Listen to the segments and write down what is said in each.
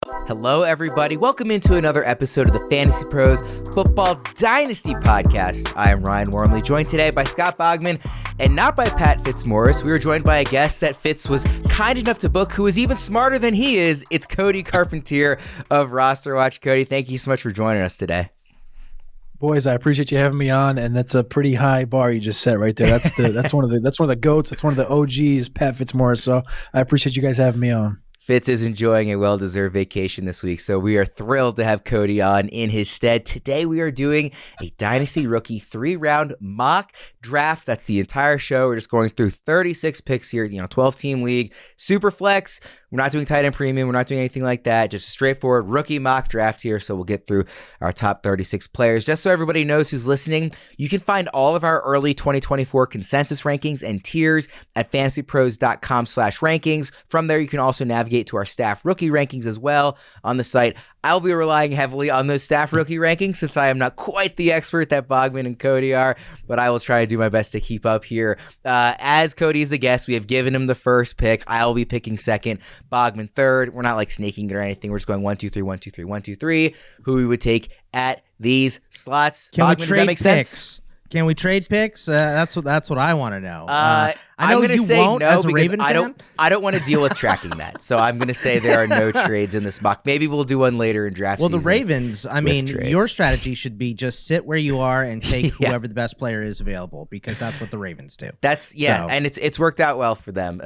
Hello, everybody. Welcome into another episode of the Fantasy Pros Football Dynasty Podcast. I am Ryan Wormeli, joined today by Scott Bogman and not by Pat Fitzmaurice. We were joined by a guest that Fitz was kind enough to book who is even smarter than he is. It's Cody Carpentier of Roster Watch. Cody, thank you so much for joining us today. Boys, I appreciate you having me on, and that's a pretty high bar you just set right there. That's one of the goats. That's one of the OGs, Pat Fitzmaurice. So I appreciate you guys having me on. Fitz is enjoying a well-deserved vacation this week, so we are thrilled to have Cody on in his stead. Today we are doing a Dynasty Rookie 3-round mock draft. That's the entire show. We're just going through 36 picks here, 12-team league, superflex. We're not doing tight end premium. We're not doing anything like that. Just a straightforward rookie mock draft here. So we'll get through our top 36 players. Just so everybody knows who's listening, you can find all of our early 2024 consensus rankings and tiers at fantasypros.com/rankings. From there, you can also navigate to our staff rookie rankings as well on the site. I'll be relying heavily on those staff rookie rankings since I am not quite the expert that Bogman and Cody are, but I will try to do my best to keep up here. As Cody is the guest, we have given him the first pick. I'll be picking second, Bogman third. We're not like sneaking it or anything. We're just going 1, 2, 3, 1, 2, 3, 1, 2, 3, who we would take at these slots. Can Bogman, we trade does that make picks? sense? Can we trade picks? That's what I want to know. I know I'm going to you say won't no as a because Raven I fan. don't want to deal with tracking that. So I'm going to say there are no trades in this mock. Maybe we'll do one later in draft Well, season. the Ravens, I mean, trades. your strategy should be just sit where you are and take whoever the best player is available because that's what the Ravens do. And it's worked out well for them,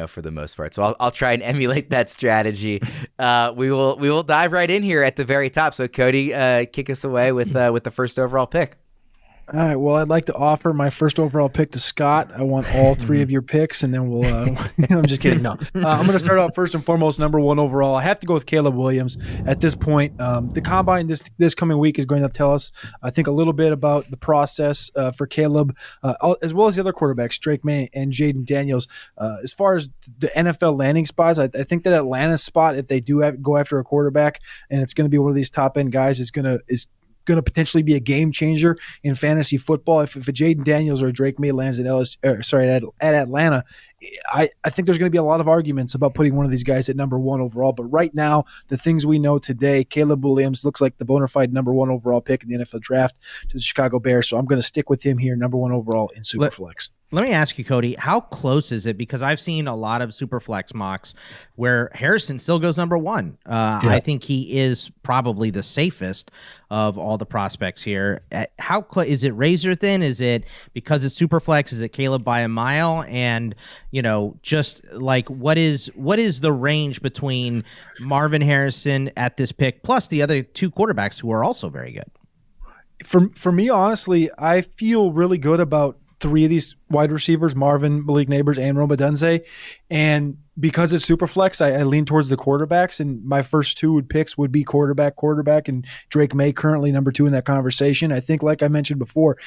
for the most part. So I'll try and emulate that strategy. We will dive right in here at the very top. So Cody, kick us away with the first overall pick. All right. Well, I'd like to offer my first overall pick to Scott. I want all three of your picks, and then we'll. I'm just kidding. No, I'm going to start out first and foremost. Number one overall, I have to go with Caleb Williams at this point. The combine this coming week is going to tell us, I think, a little bit about the process for Caleb, as well as the other quarterbacks, Drake May and Jaden Daniels. As far as the NFL landing spots, I think that Atlanta's spot, if they do go after a quarterback, and it's going to be one of these top end guys, is going to potentially be a game changer in fantasy football. If a Jaden Daniels or a Drake May lands at Atlanta, I think there's going to be a lot of arguments about putting one of these guys at number one overall. But right now, the things we know today, Caleb Williams looks like the bona fide number one overall pick in the NFL draft to the Chicago Bears. So I'm going to stick with him here, number one overall in Superflex. Let me ask you, Cody, how close is it? Because I've seen a lot of Superflex mocks where Harrison still goes number one. I think he is probably the safest of all the prospects here. How is it razor thin? Is it because it's Superflex? Is it Caleb by a mile? And just like what is the range between Marvin Harrison at this pick plus the other two quarterbacks who are also very good? For me, honestly, I feel really good about three of these wide receivers, Marvin, Malik Neighbors, and Rome Odunze. And because it's super flex, I lean towards the quarterbacks, and my first two picks would be quarterback, and Drake May currently number two in that conversation. I think, like I mentioned before,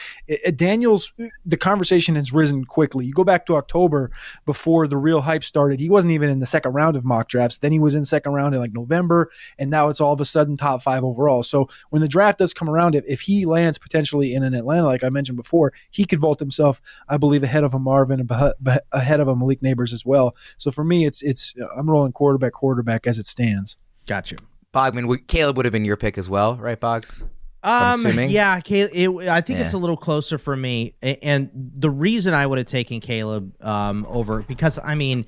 Daniels, the conversation has risen quickly. You go back to October before the real hype started. He wasn't even in the second round of mock drafts. Then he was in second round in like November, and now it's all of a sudden top 5 overall. So when the draft does come around, if he lands potentially in an Atlanta, like I mentioned before, he could vault himself, I believe, ahead of a Marvin, ahead of a Malik Neighbors as well. So for me, it's I'm rolling quarterback as it stands. Got you. Bogman, Caleb would have been your pick as well, right, Boggs? Yeah, Caleb, I think it's a little closer for me. And the reason I would have taken Caleb over, because I mean,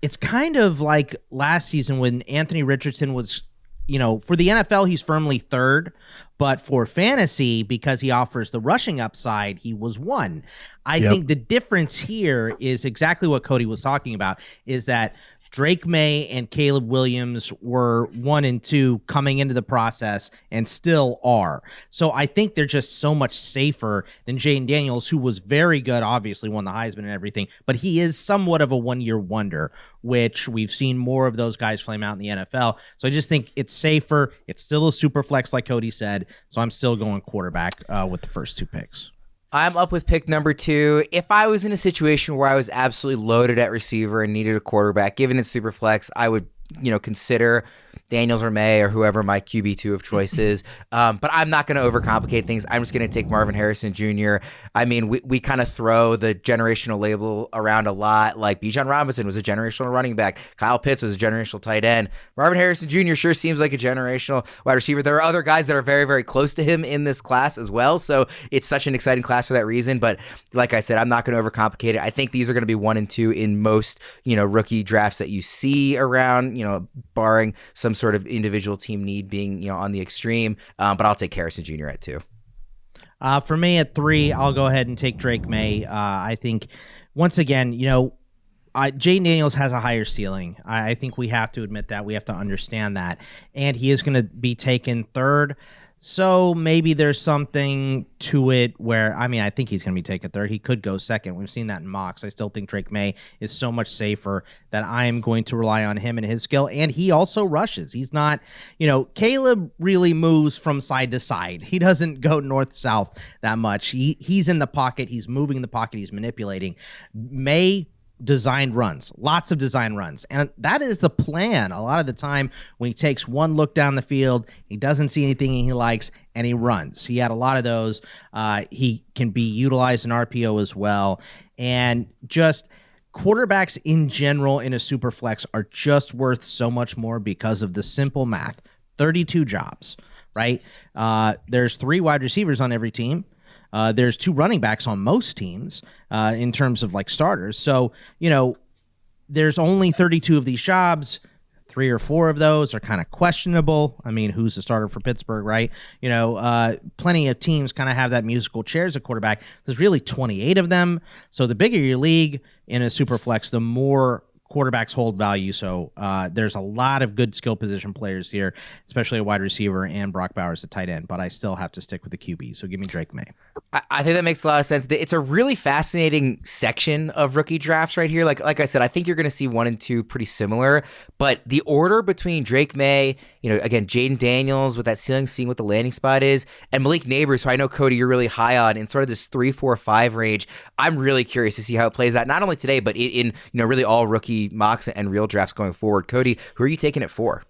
it's kind of like last season when Anthony Richardson was, for the NFL, he's firmly third, but for fantasy, because he offers the rushing upside, he was 1. I think the difference here is exactly what Cody was talking about, is that Drake May and Caleb Williams were 1 and 2 coming into the process and still are. So I think they're just so much safer than Jaden Daniels, who was very good, obviously won the Heisman and everything, but he is somewhat of a one-year wonder, which we've seen more of those guys flame out in the NFL. So I just think it's safer. It's still a super flex, like Cody said. So I'm still going quarterback with the first 2 picks. I'm up with pick number 2. If I was in a situation where I was absolutely loaded at receiver and needed a quarterback, given it's super flex, I would, consider Daniels or May or whoever my QB2 of choice is. But I'm not going to overcomplicate things. I'm just going to take Marvin Harrison Jr. I mean, we kind of throw the generational label around a lot. Like Bijan Robinson was a generational running back. Kyle Pitts was a generational tight end. Marvin Harrison Jr. sure seems like a generational wide receiver. There are other guys that are very, very close to him in this class as well. So it's such an exciting class for that reason. But like I said, I'm not going to overcomplicate it. I think these are going to be 1 and 2 in most, rookie drafts that you see around, barring some sort of individual team need being, on the extreme. But I'll take Harrison Jr. at 2. For me at 3, I'll go ahead and take Drake May. I think once again, Jaden Daniels has a higher ceiling. I think we have to admit that. We have to understand that. And he is going to be taken 3rd. So maybe there's something to it where, I think he's going to be taken 3rd. He could go 2nd. We've seen that in mocks. I still think Drake May is so much safer that I am going to rely on him and his skill. And he also rushes. He's not, Caleb really moves from side to side. He doesn't go north-south that much. He's in the pocket. He's moving in the pocket. He's manipulating. May designed runs, lots of design runs. And that is the plan a lot of the time when he takes one look down the field, he doesn't see anything he likes, and he runs. He had a lot of those. He can be utilized in RPO as well. And just quarterbacks in general in a super flex are just worth so much more because of the simple math. 32 jobs, right? There's 3 wide receivers on every team. There's 2 running backs on most teams in terms of like starters. So, there's only 32 of these jobs. 3 or 4 of those are kind of questionable. Who's the starter for Pittsburgh, right? Plenty of teams kind of have that musical chairs at quarterback. There's really 28 of them. So the bigger your league in a super flex, the more quarterbacks hold value. So there's a lot of good skill position players here, especially a wide receiver and Brock Bowers at tight end, but I still have to stick with the QB. So give me Drake May. I think that makes a lot of sense. It's a really fascinating section of rookie drafts right here. Like I said, I think you're going to see 1 and 2 pretty similar, but the order between Drake May, again, Jaden Daniels with that ceiling, seeing what the landing spot is, and Malik Neighbors, who I know, Cody, you're really high on in sort of this 3, 4, 5 range. I'm really curious to see how it plays out, not only today, but in really all rookie mocks and real drafts going forward. Cody, who are you taking it for?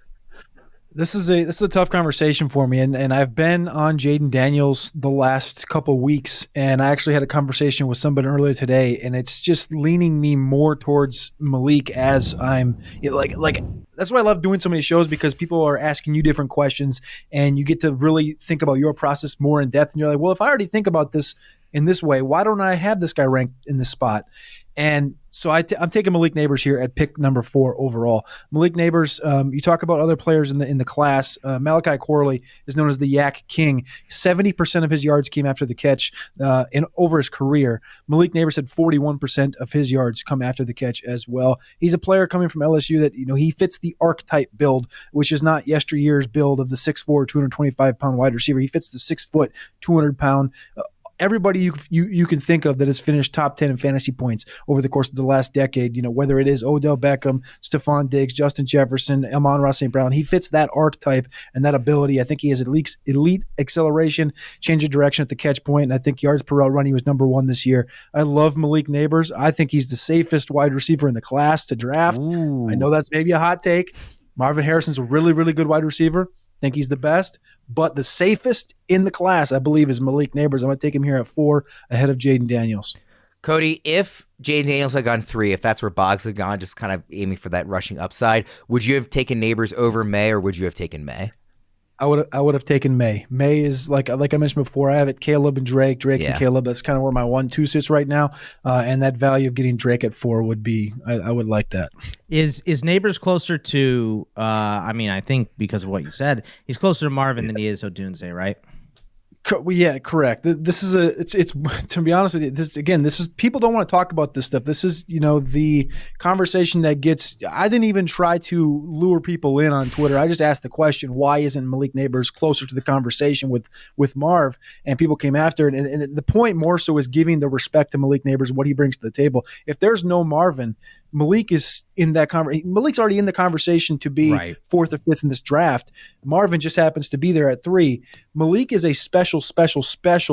This is a tough conversation for me, and I've been on Jaden Daniels the last couple weeks, and I actually had a conversation with somebody earlier today, and it's just leaning me more towards Malik as I'm like that's why I love doing so many shows, because people are asking you different questions, and you get to really think about your process more in depth, and you're like, well, if I already think about this in this way, why don't I have this guy ranked in this spot? And so I'm taking Malik Neighbors here at pick number 4 overall. Malik Neighbors, you talk about other players in the class. Malachi Corley is known as the Yak King. 70% of his yards came after the catch over his career. Malik Neighbors had 41% of his yards come after the catch as well. He's a player coming from LSU that he fits the archetype build, which is not yesteryear's build of the 6'4", 225-pound wide receiver. He fits the 6 foot, 200-pound. Everybody you can think of that has finished top 10 in fantasy points over the course of the last decade, whether it is Odell Beckham, Stephon Diggs, Justin Jefferson, Amon-Ra St. Brown, he fits that archetype and that ability. I think he has elite acceleration, change of direction at the catch point, and I think yards per route run, he was number 1 this year. I love Malik Neighbors. I think he's the safest wide receiver in the class to draft. Ooh. I know that's maybe a hot take. Marvin Harrison's a really, really good wide receiver. Think he's the best, but the safest in the class, I believe, is Malik Neighbors. I'm going to take him here at 4 ahead of Jaden Daniels. Cody, if Jaden Daniels had gone 3, if that's where Boggs had gone, just kind of aiming for that rushing upside, would you have taken Neighbors over May, or would you have taken May? I would have taken May. May is like I mentioned before. I have it Caleb and Drake and Caleb. That's kind of where my 1-2 sits right now. And that value of getting Drake at 4 would be. I would like that. Is Neighbors closer to? I think because of what you said, he's closer to Marvin than he is Odunze, right? Yeah, correct. This is it's to be honest with you, this is people don't want to talk about this stuff. This is, the conversation that gets, I didn't even try to lure people in on Twitter. I just asked the question, why isn't Malik Neighbors closer to the conversation with Marv? And people came after it. And the point more so is giving the respect to Malik Neighbors, what he brings to the table. If there's no Marvin, Malik is in that Malik's already in the conversation to be Right. 4th or 5th in this draft. Marvin just happens to be there at 3. Malik is a special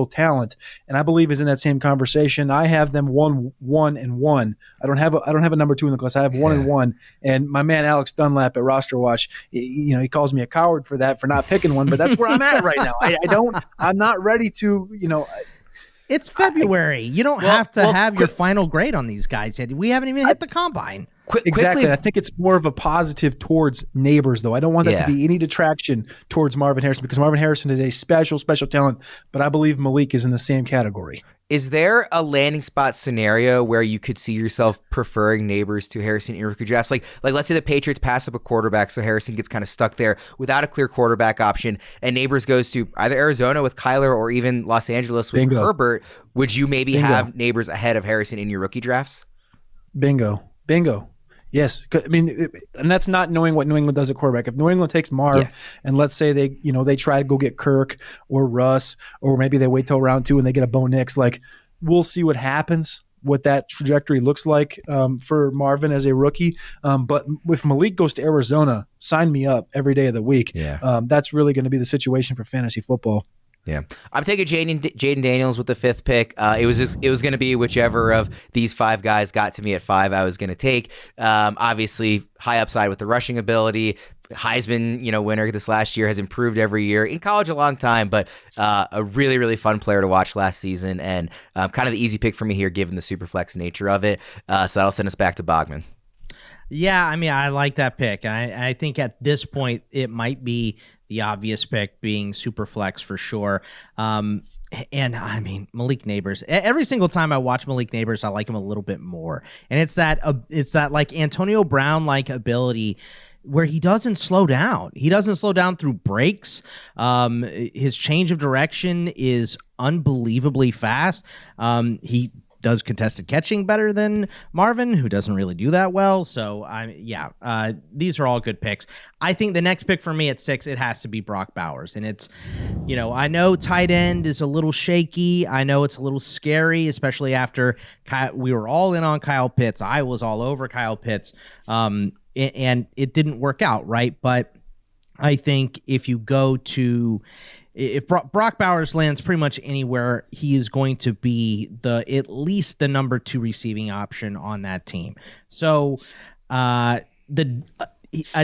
talent, and I believe is in that same conversation. I have them 1-1. I don't have a number 2 in the class. I have 1-1. And my man Alex Dunlap at Roster Watch, he calls me a coward for not picking one, but that's where I'm at right now. I'm not ready to, It's February. You don't have to have your final grade on these guys yet. We haven't even hit the combine. Exactly. I think it's more of a positive towards Neighbors, though. I don't want that to be any detraction towards Marvin Harrison, because Marvin Harrison is a special talent, but I believe Malik is in the same category. Is there a landing spot scenario where you could see yourself preferring Neighbors to Harrison in your rookie drafts? Like let's say the Patriots pass up a quarterback, so Harrison gets kind of stuck there without a clear quarterback option, and Neighbors goes to either Arizona with Kyler or even Los Angeles with Herbert. Would you maybe have Neighbors ahead of Harrison in your rookie drafts? Bingo. Yes, and that's not knowing what New England does at quarterback. If New England takes Marv, and let's say they try to go get Kirk or Russ, or maybe they wait till round 2 and they get a Bo Nix, we'll see what happens, what that trajectory looks like for Marvin as a rookie. But if Malik goes to Arizona, sign me up every day of the week. Yeah. That's really going to be the situation for fantasy football. Yeah, I'm taking Jaden Daniels with the 5th pick. It was going to be whichever of these 5 guys got to me at 5 I was going to take. Obviously, high upside with the rushing ability. Heisman, winner this last year, has improved every year. In college, a long time, but a really, really fun player to watch last season, and kind of the easy pick for me here, given the super flex nature of it. So that'll send us back to Bogman. Yeah, I like that pick. I think at this point, it might be the obvious pick, being super flex for sure. And Malik Neighbors, every single time I watch Malik Neighbors, I like him a little bit more. And it's that like Antonio Brown like ability where he doesn't slow down. He doesn't slow down through breaks. His change of direction is unbelievably fast. He does contested catching better than Marvin, who doesn't really do that well. So these are all good picks. I think the next pick for me at 6, it has to be Brock Bowers. And it's, I know tight end is a little shaky. I know it's a little scary, especially after we were all in on Kyle Pitts. I was all over Kyle Pitts. And it didn't work out, right? But I think if Brock Bowers lands pretty much anywhere, he is going to be at least the number 2 receiving option on that team. So a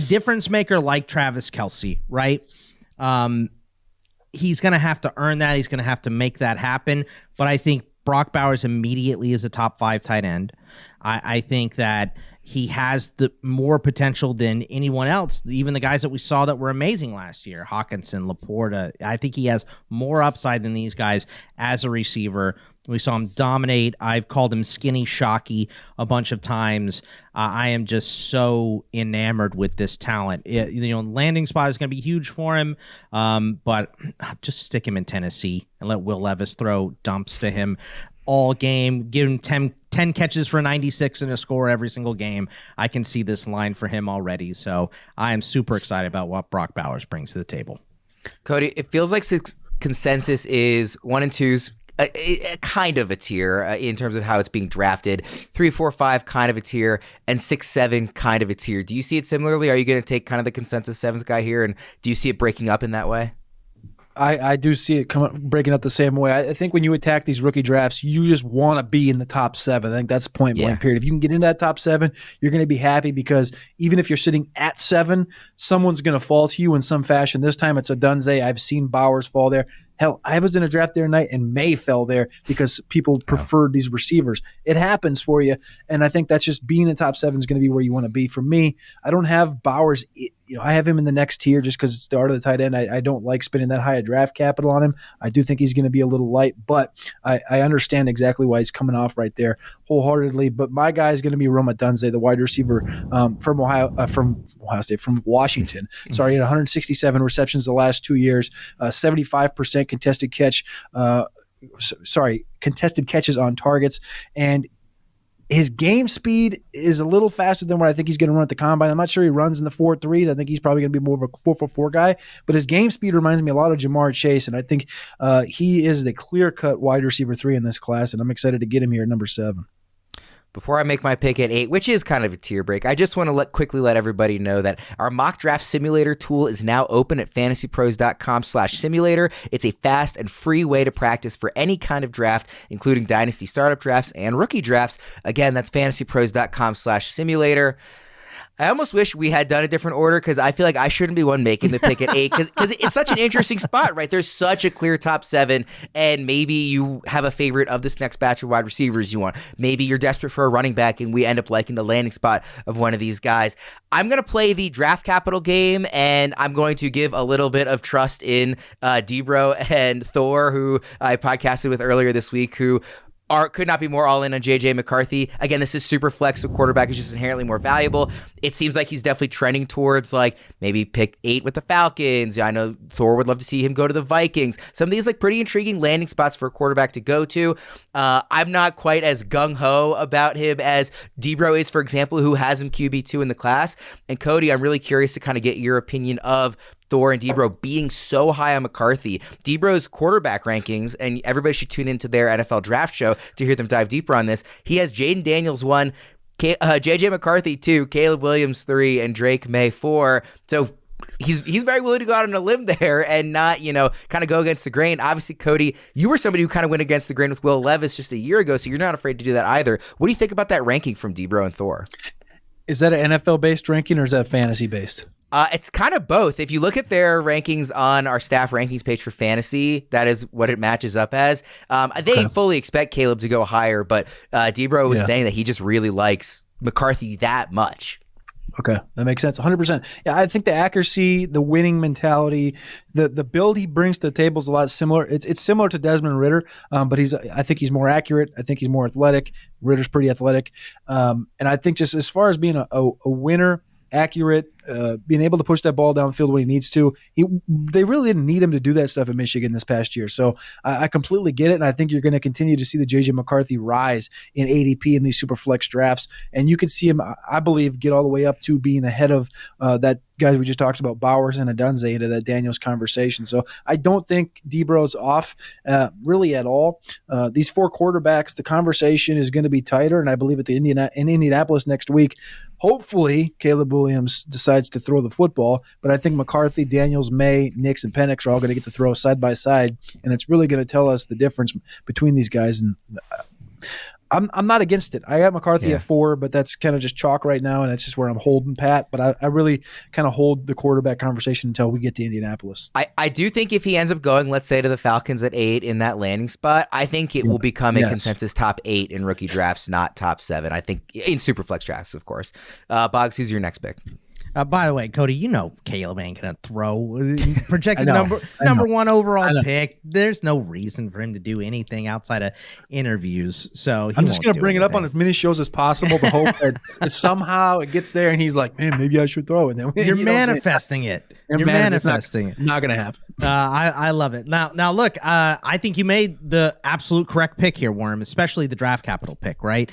difference maker like Travis Kelce, right? He's going to have to earn that. He's going to have to make that happen. But I think Brock Bowers immediately is a top 5 tight end. I think that he has the more potential than anyone else, even the guys that we saw that were amazing last year, Hawkinson, Laporta. I think he has more upside than these guys as a receiver. We saw him dominate. I've called him skinny shocky a bunch of times. I am just so enamored with this talent. Landing spot is going to be huge for him, but just stick him in Tennessee and let Will Levis throw dumps to him all game. Give him 10 catches for 96 and a score every single game. I can see this line for him already. So I am super excited about what Brock Bowers brings to the table. Cody, it feels like consensus is 1 and 2's a kind of a tier in terms of how it's being drafted. 3, 4, 5 kind of a tier, and 6, 7 kind of a tier. Do you see it similarly? Are you going to take kind of the consensus 7th guy here, and do you see it breaking up in that way? I do see it breaking up the same way. I think when you attack these rookie drafts, you just want to be in the top 7. I think that's point blank period. If you can get into that top 7, you're going to be happy, because even if you're sitting at 7, someone's going to fall to you in some fashion. This time it's Odunze. I've seen Bowers fall there. Hell, I was in a draft there tonight and May fell there because people preferred these receivers. It happens for you, and I think that's just being in the top 7 is going to be where you want to be. For me, I don't have Bowers. I have him in the next tier just because it's the art of the tight end. I don't like spending that high a draft capital on him. I do think he's going to be a little light, but I understand exactly why he's coming off right there wholeheartedly. But my guy is going to be Rome Odunze, the wide receiver from Washington. Sorry, he had 167 receptions the last 2 years, 75% contested catches on targets, and his game speed is a little faster than what I think he's going to run at the combine. I'm not sure he runs in the 4.3s. I think he's probably going to be more of a 4.44 guy, but his game speed reminds me a lot of Jamar Chase, and I think he is the clear-cut wide receiver 3 in this class, and I'm excited to get him here at number 7. before I make my pick at 8, which is kind of a tier break, I just want to quickly let everybody know that our mock draft simulator tool is now open at fantasypros.com/simulator. It's a fast and free way to practice for any kind of draft, including dynasty startup drafts and rookie drafts. Again, that's fantasypros.com/simulator. I almost wish we had done a different order because I feel like I shouldn't be one making the pick at 8 because it's such an interesting spot, right? There's such a clear top 7, and maybe you have a favorite of this next batch of wide receivers you want. Maybe you're desperate for a running back, and we end up liking the landing spot of one of these guys. I'm going to play the draft capital game, and I'm going to give a little bit of trust in Debro and Thor, who I podcasted with earlier this week, who could not be more all in on JJ McCarthy. Again, this is super flex, so quarterback is just inherently more valuable. It seems like he's definitely trending towards like maybe pick 8 with the Falcons. I know Thor would love to see him go to the Vikings. Some of these like pretty intriguing landing spots for a quarterback to go to. I'm not quite as gung-ho about him as Debro is, for example, who has him QB2 in the class. And Cody, I'm really curious to kind of get your opinion of Thor and Debro being so high on McCarthy. Debro's quarterback rankings, and everybody should tune into their NFL draft show to hear them dive deeper on this. He has Jaden Daniels 1, JJ McCarthy 2, Caleb Williams 3, and Drake May 4. So he's very willing to go out on a limb there and not, kind of go against the grain. Obviously, Cody, you were somebody who kind of went against the grain with Will Levis just a year ago, so you're not afraid to do that either. What do you think about that ranking from Debro and Thor? Is that an NFL-based ranking or is that fantasy-based? It's kind of both. If you look at their rankings on our staff rankings page for fantasy, that is what it matches up as. They fully expect Caleb to go higher, but Debro was saying that he just really likes McCarthy that much. Okay, that makes sense. 100%. Yeah, I think the accuracy, the winning mentality, the build he brings to the table is a lot similar. It's similar to Desmond Ridder, but I think he's more accurate. I think he's more athletic. Ritter's pretty athletic, and I think just as far as being a winner, accurate, being able to push that ball downfield when he needs to. They really didn't need him to do that stuff in Michigan this past year. So I completely get it, and I think you're going to continue to see the J.J. McCarthy rise in ADP in these super flex drafts, and you could see him, I believe, get all the way up to being ahead of that guys we just talked about, Bowers and Adunze, into that Daniels conversation. So I don't think Debro's off really at all. These 4 quarterbacks, the conversation is going to be tighter, and I believe in Indianapolis next week, hopefully Caleb Williams decides to throw the football, but I think McCarthy, Daniels, May, Nix, and Penix are all going to get to throw side by side, and it's really going to tell us the difference between these guys. And I'm not against it. I got McCarthy at 4, but that's kind of just chalk right now, and that's just where I'm holding pat. But I really kind of hold the quarterback conversation until we get to Indianapolis. I do think if he ends up going, let's say, to the Falcons at 8 in that landing spot, I think it will become a consensus top 8 in rookie drafts, not top 7. I think in super flex drafts, of course. Boggs, who's your next pick? By the way, Cody, Caleb ain't gonna throw projected number 1 overall pick. There's no reason for him to do anything outside of interviews. So I'm just gonna bring it up on as many shows as possible to hope that somehow it gets there and he's like, man, maybe I should throw it. And then you're manifesting it. You're manifesting it. Not gonna happen. I love it. Now look, I think you made the absolute correct pick here, Worm, especially the draft capital pick, right?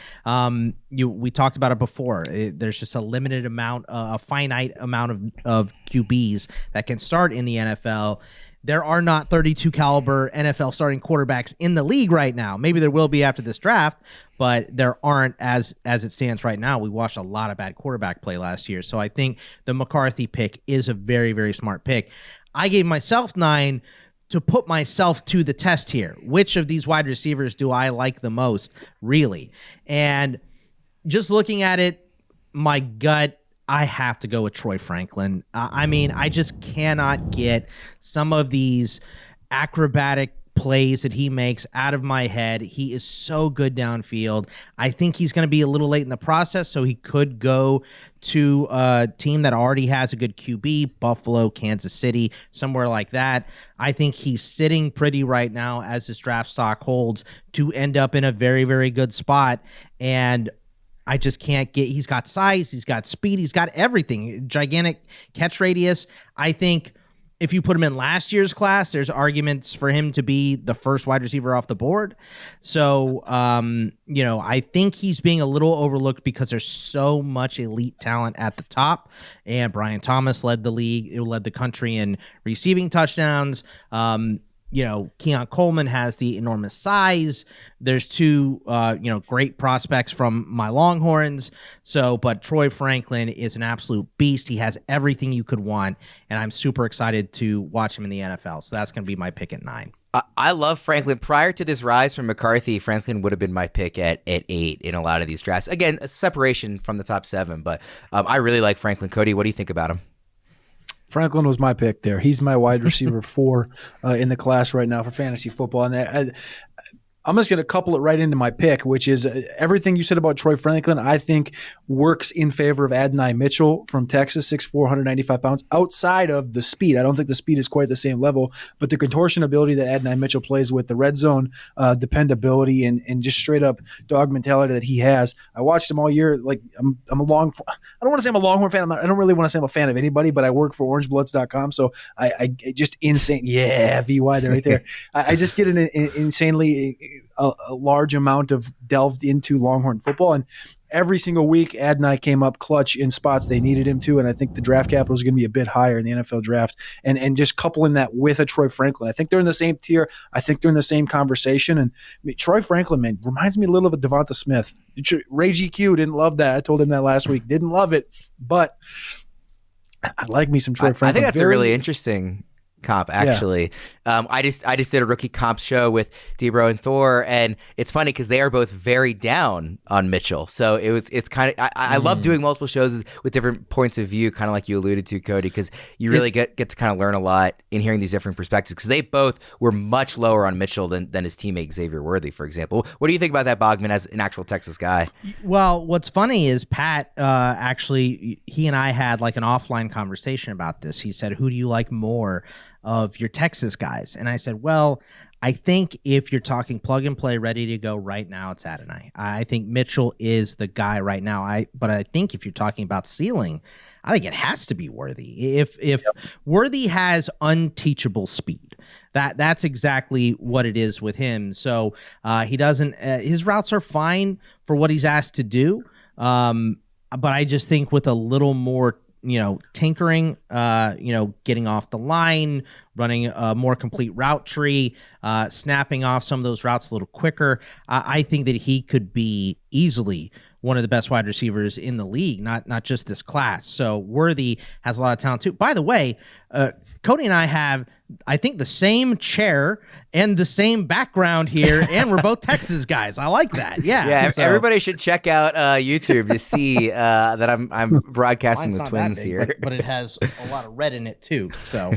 We talked about it before. There's just a limited amount, a finite amount of QBs that can start in the NFL. There are not 32 caliber NFL starting quarterbacks in the league right now. Maybe there will be after this draft, but there aren't as it stands right now. We watched a lot of bad quarterback play last year. So I think the McCarthy pick is a very, very smart pick. I gave myself 9 to put myself to the test here. Which of these wide receivers do I like the most, really? And just looking at it, my gut, I have to go with Troy Franklin. I just cannot get some of these acrobatic plays that he makes out of my head. He is so good downfield. I think he's going to be a little late in the process, so he could go to a team that already has a good QB, Buffalo, Kansas City, somewhere like that. I think he's sitting pretty right now as this draft stock holds to end up in a very, very good spot. And I just can't get, he's got size, he's got speed, he's got everything, gigantic catch radius. I think if you put him in last year's class, there's arguments for him to be the first wide receiver off the board. So, I think he's being a little overlooked because there's so much elite talent at the top. And Brian Thomas led the country in receiving touchdowns. Keon Coleman has the enormous size. There's two, great prospects from my Longhorns. But Troy Franklin is an absolute beast. He has everything you could want, and I'm super excited to watch him in the NFL. So that's going to be my pick at 9. I love Franklin. Prior to this rise from McCarthy, Franklin would have been my pick at 8 in a lot of these drafts. Again, a separation from the top 7, but I really like Franklin. Cody, what do you think about him? Franklin was my pick there. He's my wide receiver 4 in the class right now for fantasy football. And I'm just going to couple it right into my pick, which is everything you said about Troy Franklin, I think works in favor of Adonai Mitchell from Texas, 6'4", 195 pounds, outside of the speed. I don't think the speed is quite the same level, but the contortion ability that Adonai Mitchell plays with, the red zone dependability, and just straight up dog mentality that he has. I watched him all year. Like I don't want to say I'm a Longhorn fan. I don't really want to say I'm a fan of anybody, but I work for orangebloods.com. So I just insane. Yeah, VY there right there. I just get an insanely a large amount of delved into Longhorn football, and every single week Adonai came up clutch in spots they needed him to, and I think the draft capital is going to be a bit higher in the NFL draft, and just coupling that with a Troy Franklin, I think they're in the same tier. I think they're in the same conversation, and Troy Franklin, man, reminds me a little of a Devonta Smith. Ray GQ didn't love that. I told him that last week. Didn't love it, but I like me some Troy Franklin. I think that's a really interesting comp, actually. Yeah. I just did a rookie comp show with Debro and Thor, and it's funny because they are both very down on Mitchell. So it's kind of I love doing multiple shows with different points of view, kind of like you alluded to, Cody, because you really get to kind of learn a lot in hearing these different perspectives, because they both were much lower on Mitchell than his teammate Xavier Worthy, for example. What do you think about that, Bogman, as an actual Texas guy? Well, what's funny is Pat actually, he and I had like an offline conversation about this. He said, who do you like more of your Texas guys? And I said, well, I think if you're talking plug and play, ready to go right now, it's Adonai. I think Mitchell is the guy right now. But I think if you're talking about ceiling, I think it has to be Worthy. If Worthy has unteachable speed, that's exactly what it is with him. So he doesn't. His routes are fine for what he's asked to do. But I just think with a little more tinkering, getting off the line, running a more complete route tree, snapping off some of those routes a little quicker. I think that he could be easily one of the best wide receivers in the league, not just this class. So Worthy has a lot of talent too. By the way, Cody and I have, I think, the same chair and the same background here, and we're both Texas guys. I like that. Yeah. So everybody should check out YouTube to see that I'm broadcasting with twins big, here. But it has a lot of red in it too. So,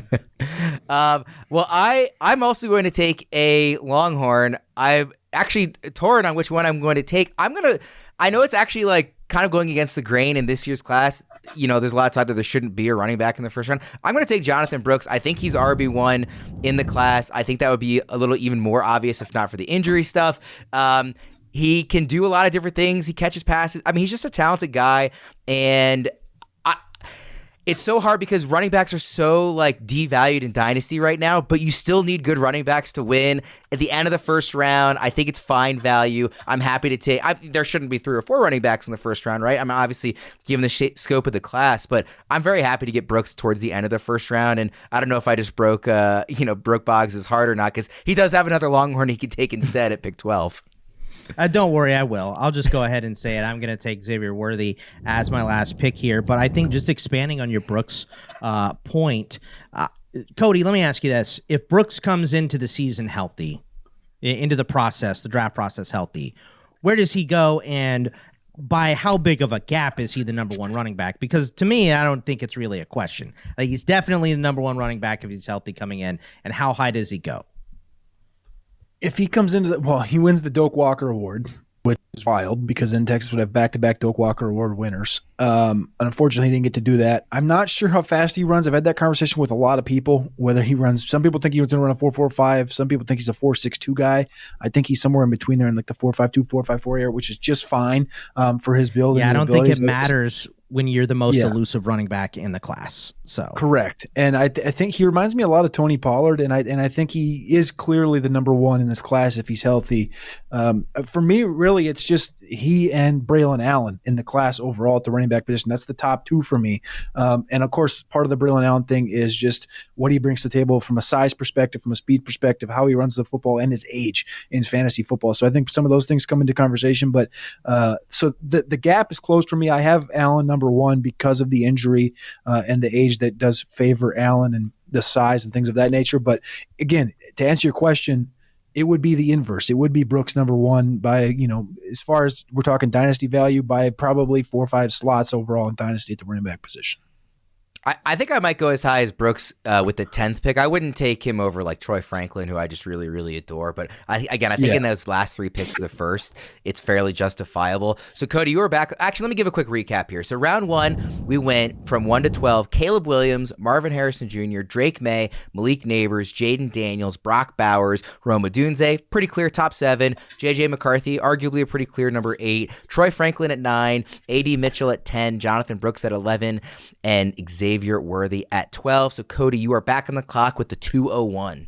well, I'm also going to take a Longhorn. I've actually torn on which one I'm going to take. I know it's actually like kind of going against the grain in this year's class. There's a lot of talk that there shouldn't be a running back in the first round. I'm going to take Jonathan Brooks. I think he's RB1 in the class. I think that would be a little even more obvious if not for the injury stuff. He can do a lot of different things. He catches passes. I mean, he's just a talented guy, and it's so hard because running backs are so like devalued in Dynasty right now, but you still need good running backs to win. At the end of the first round, I think it's fine value. I'm happy to take. There shouldn't be 3 or 4 running backs in the first round, right? I mean, obviously, given the scope of the class, but I'm very happy to get Brooks towards the end of the first round. And I don't know if I just broke Boggs' heart or not, because he does have another Longhorn he could take instead at pick 12. Don't worry, I will. I'll just go ahead and say it. I'm going to take Xavier Worthy as my last pick here. But I think just expanding on your Brooks point, Cody, let me ask you this. If Brooks comes into the season healthy, into the draft process healthy, where does he go, and by how big of a gap is he the number 1 running back? Because to me, I don't think it's really a question. Like, he's definitely the number 1 running back if he's healthy coming in. And how high does he go? If he comes into he wins the Doak Walker Award, which is wild because then Texas would have back-to-back Doak Walker Award winners. Unfortunately, he didn't get to do that. I'm not sure how fast he runs. I've had that conversation with a lot of people, whether he runs. Some people think he was going to run a 4.45. Some people think he's a 4.62 guy. I think he's somewhere in between there in like the 4.52, 4.54 area, which is just fine for his build. Yeah, and I don't think it matters when you're the most elusive running back in the class. So correct. And I think he reminds me a lot of Tony Pollard, and I think he is clearly the number one in this class if he's healthy. For me, really, it's just he and Braylon Allen in the class overall at the running back position. That's the top two for me. And of course, part of the Braylon Allen thing is just what he brings to the table from a size perspective, from a speed perspective, how he runs the football, and his age in fantasy football. So I think some of those things come into conversation. But so the gap is closed for me. I have Allen number one because of the injury and the age that does favor Allen and the size and things of that nature. But again, to answer your question, it would be the inverse. It would be Brooks number one by, as far as we're talking dynasty value, by probably 4 or 5 slots overall in dynasty at the running back position. I think I might go as high as Brooks with the 10th pick. I wouldn't take him over like Troy Franklin, who I just really, really adore. But I think in those last 3 picks of the first, it's fairly justifiable. So, Cody, you were back. Actually, let me give a quick recap here. So, round 1, we went from 1 to 12. Caleb Williams, Marvin Harrison Jr., Drake May, Malik Neighbors, Jaden Daniels, Brock Bowers, Roma Dunze, pretty clear top 7. J.J. McCarthy, arguably a pretty clear number 8. Troy Franklin at 9. A.D. Mitchell at 10. Jonathan Brooks at 11. And Xavier Worthy at 12. So, Cody, you are back on the clock with the 201.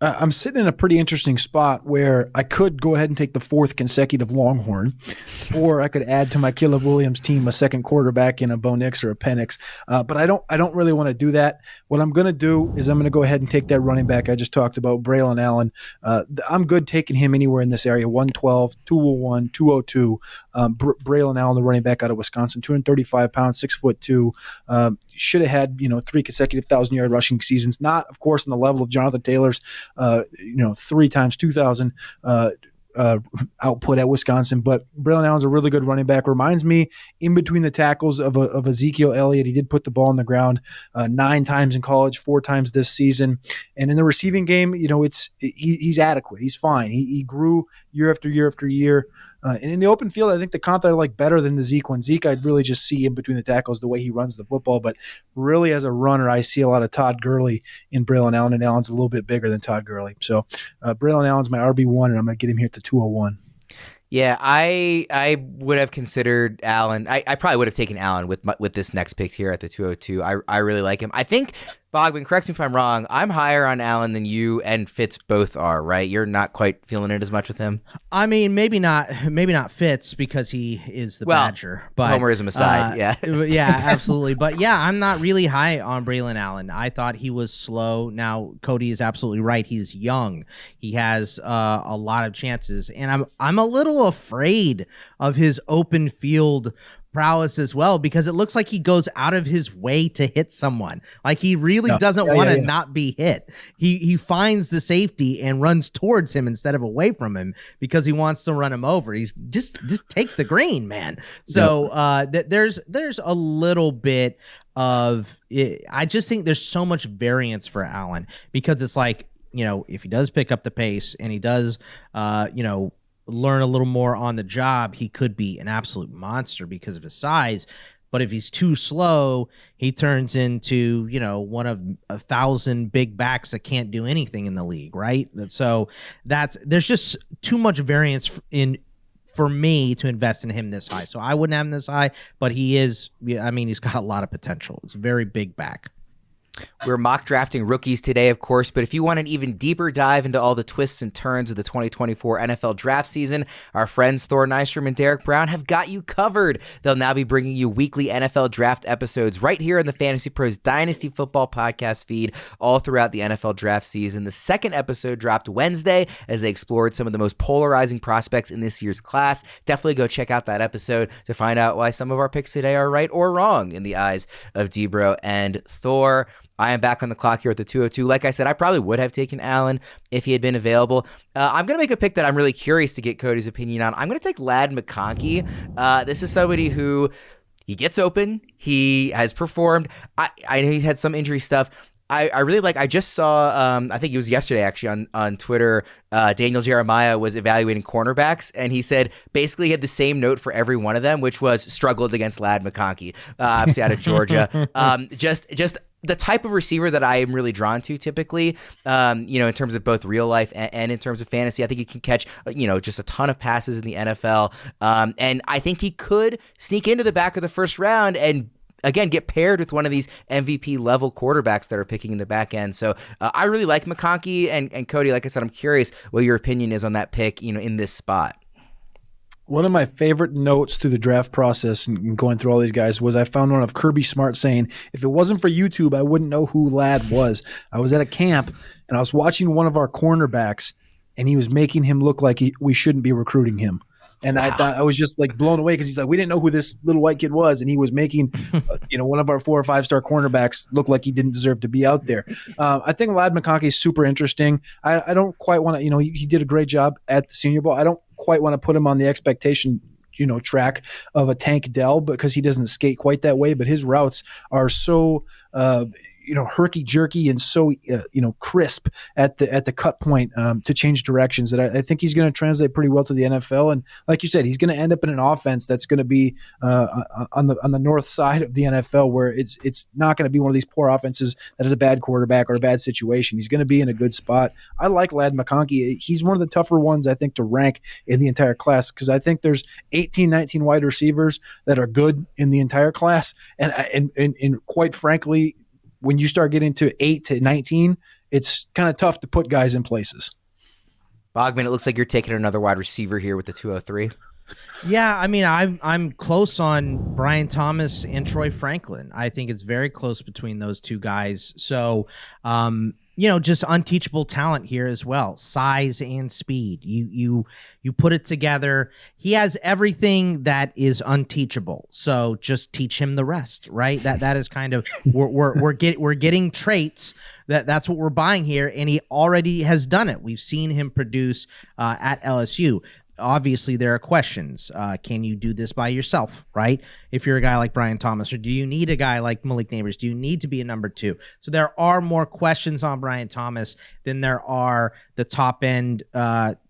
I'm sitting in a pretty interesting spot where I could go ahead and take the 4th consecutive Longhorn, or I could add to my Caleb Williams team a second quarterback in a Bo Nix or a Penix. But I don't really want to do that. What I'm going to do is I'm going to go ahead and take that running back I just talked about, Braylon Allen. I'm good taking him anywhere in this area, 112, 201, 202. Braylon Allen, the running back out of Wisconsin, 235 pounds, 6'2". Should have had 3 consecutive 1,000-yard rushing seasons. Not, of course, on the level of Jonathan Taylor's 3 times 2,000 output at Wisconsin, but Braylon Allen's a really good running back. Reminds me in between the tackles of Ezekiel Elliott. He did put the ball on the ground 9 times in college, 4 times this season, and in the receiving game, he's adequate. He's fine. He grew year after year after year. And in the open field, I think the comp that I like better than the Zeke one. Zeke, I'd really just see in between the tackles the way he runs the football. But really, as a runner, I see a lot of Todd Gurley in Braylon Allen, and Allen's a little bit bigger than Todd Gurley. So Braylon Allen's my RB1, and I'm going to get him here at the 201. Yeah, I would have considered Allen. I probably would have taken Allen with this next pick here at the 202. I really like him. I think, Bogman, correct me if I'm wrong, I'm higher on Allen than you and Fitz both are, right? You're not quite feeling it as much with him? I mean, maybe not Fitz because he is the Badger. But homerism aside, yeah. Yeah, absolutely. But yeah, I'm not really high on Braylon Allen. I thought he was slow. Now, Cody is absolutely right. He's young. He has a lot of chances. And I'm a little afraid of his open field prowess as well, because it looks like he goes out of his way to hit someone. Like he really doesn't want to not be hit. He finds the safety and runs towards him instead of away from him because he wants to run him over. He's just take the green, man. So there's a little bit of it. I just think there's so much variance for Allen because it's like, if he does pick up the pace and he does learn a little more on the job, he could be an absolute monster because of his size. But if he's too slow, he turns into, one of 1,000 big backs that can't do anything in the league, right? So there's just too much variance for me to invest in him this high. So I wouldn't have him this high, but he's got a lot of potential. It's a very big back. We're mock drafting rookies today, of course, but if you want an even deeper dive into all the twists and turns of the 2024 NFL draft season, our friends Thor Nystrom and Derek Brown have got you covered. They'll now be bringing you weekly NFL draft episodes right here in the Fantasy Pros Dynasty Football podcast feed all throughout the NFL draft season. The second episode dropped Wednesday as they explored some of the most polarizing prospects in this year's class. Definitely go check out that episode to find out why some of our picks today are right or wrong in the eyes of Debro and Thor. I am back on the clock here at the 202. Like I said, I probably would have taken Allen if he had been available. I'm going to make a pick that I'm really curious to get Cody's opinion on. I'm going to take Ladd McConkey. This is somebody who he gets open. He has performed. I know he's had some injury stuff. I really like, I just saw, I think it was yesterday actually on Twitter, Daniel Jeremiah was evaluating cornerbacks, and he said basically he had the same note for every one of them, which was struggled against Ladd McConkey, obviously out of Georgia. Just the type of receiver that I am really drawn to typically, in terms of both real life and in terms of fantasy. I think he can catch, just a ton of passes in the NFL. And I think he could sneak into the back of the first round and, again, get paired with one of these MVP level quarterbacks that are picking in the back end. So I really like McConkey, and Cody, like I said, I'm curious what your opinion is on that pick, in this spot. One of my favorite notes through the draft process and going through all these guys was I found one of Kirby Smart saying, if it wasn't for YouTube, I wouldn't know who Ladd was. I was at a camp and I was watching one of our cornerbacks and he was making him look like we shouldn't be recruiting him. And wow. I thought I was just like blown away because he's like, we didn't know who this little white kid was. And he was making, one of our 4 or 5 star cornerbacks look like he didn't deserve to be out there. I think Ladd McConkey is super interesting. I don't quite want to, he did a great job at the Senior Bowl. I don't quite want to put him on the expectation track of a Tank Dell because he doesn't skate quite that way, but his routes are so herky jerky and so crisp at the cut point to change directions that I think he's going to translate pretty well to the NFL. And like you said, he's going to end up in an offense that's going to be on the north side of the NFL, where it's not going to be one of these poor offenses that has a bad quarterback or a bad situation. He's going to be in a good spot. I like Ladd McConkey. He's one of the tougher ones, I think, to rank in the entire class because I think there's 18, 19 wide receivers that are good in the entire class, and quite frankly, when you start getting to 8 to 19, it's kind of tough to put guys in places. Bogman, it looks like you're taking another wide receiver here with the 203. Yeah, I mean, I'm close on Brian Thomas and Troy Franklin. I think it's very close between those two guys. So, just unteachable talent here as well. Size and speed. You put it together. He has everything that is unteachable. So just teach him the rest, right? That is kind of we're getting traits. That's what we're buying here, and he already has done it. We've seen him produce at LSU. Obviously, there are questions. Can you do this by yourself, right? If you're a guy like Brian Thomas, or do you need a guy like Malik Neighbors? Do you need to be a number 2? So there are more questions on Brian Thomas than there are the top end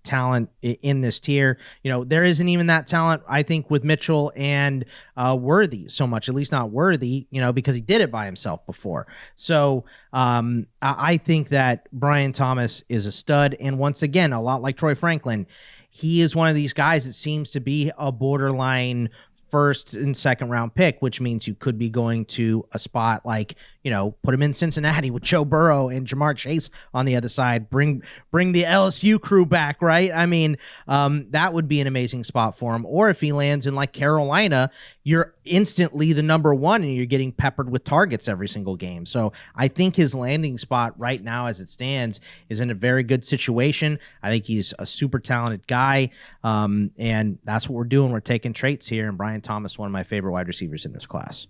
talent in this tier. There isn't even that talent, I think, with Mitchell and Worthy so much, at least not Worthy, because he did it by himself before. So I think that Brian Thomas is a stud. And once again, a lot like Troy Franklin, he is one of these guys that seems to be a borderline first and second round pick, which means you could be going to a spot like, put him in Cincinnati with Joe Burrow and Jamar Chase on the other side, bring the LSU crew back, right? I mean, that would be an amazing spot for him. Or if he lands in like Carolina, you're instantly the number 1 and you're getting peppered with targets every single game. So I think his landing spot right now as it stands is in a very good situation. I think he's a super talented guy. And that's what we're doing. We're taking traits here. And Brian Thomas, one of my favorite wide receivers in this class.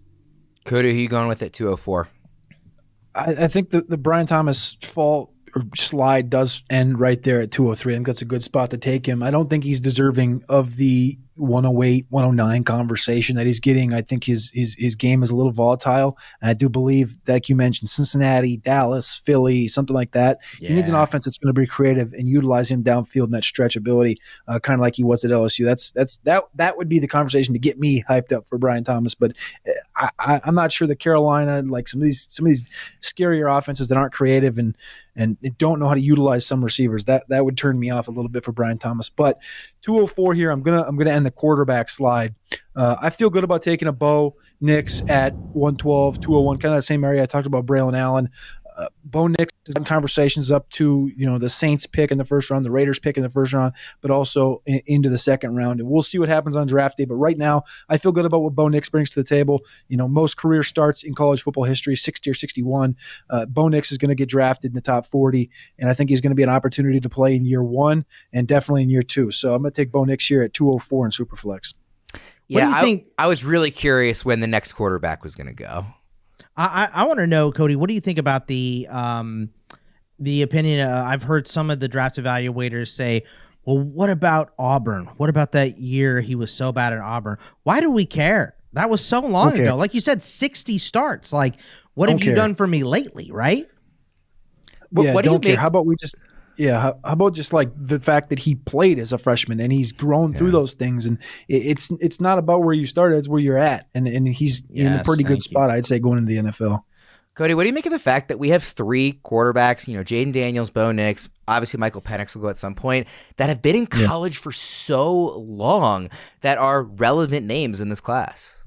Cody, who you going with at 204? I think the Brian Thomas fall or slide does end right there at 203. I think that's a good spot to take him. I don't think he's deserving of the 108, 109 conversation that he's getting. I think his game is a little volatile. And I do believe, like you mentioned, Cincinnati, Dallas, Philly, something like that. Yeah. He needs an offense that's going to be creative and utilize him downfield in that stretch ability, kind of like he was at LSU. That would be the conversation to get me hyped up for Brian Thomas. But I'm not sure that Carolina, like some of these scarier offenses that aren't creative and don't know how to utilize some receivers, that would turn me off a little bit for Brian Thomas. But 204 here, I'm gonna end the quarterback slide. I feel good about taking a Bo Nix at 112, 201, kind of that same area I talked about Braylon Allen. Bo Nix has done conversations up to the Saints pick in the first round, the Raiders pick in the first round, but also into the second round. And we'll see what happens on draft day. But right now, I feel good about what Bo Nix brings to the table. Most career starts in college football history, 60 or 61. Bo Nix is going to get drafted in the top 40, and I think he's going to be an opportunity to play in year 1 and definitely in year 2. So I'm going to take Bo Nix here at 204 in Superflex. Yeah, I was really curious when the next quarterback was going to go. I want to know, Cody, what do you think about the opinion? I've heard some of the draft evaluators say, well, what about Auburn? What about that year he was so bad at Auburn? Why do we care? That was so long ago. Like you said, 60 starts. Like, what have you done for me lately, right? What do you care. How about we just... Yeah, how about just like the fact that he played as a freshman and he's grown through those things, and it's not about where you started, it's where you're at, and he's in a pretty good spot, I'd say, going into the NFL. Cody, what do you make of the fact that we have 3 quarterbacks, Jaden Daniels, Bo Nix, obviously Michael Penix will go at some point, that have been in college for so long that are relevant names in this class?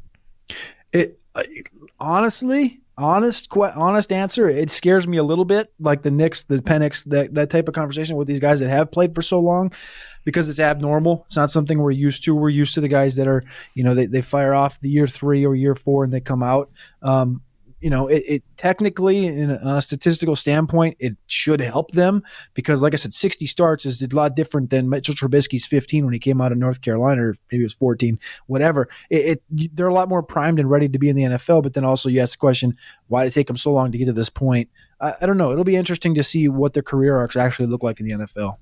Honestly, honest answer, it scares me a little bit, like the Knicks, the Penix, that type of conversation with these guys that have played for so long, because it's abnormal. It's not something we're used to. We're used to the guys that are, they fire off the year 3 or year 4 and they come out. It technically, on a statistical standpoint, it should help them because, like I said, 60 starts is a lot different than Mitchell Trubisky's 15 when he came out of North Carolina, or maybe it was 14, whatever. They're a lot more primed and ready to be in the NFL, but then also you ask the question, why did it take them so long to get to this point? I don't know. It'll be interesting to see what their career arcs actually look like in the NFL.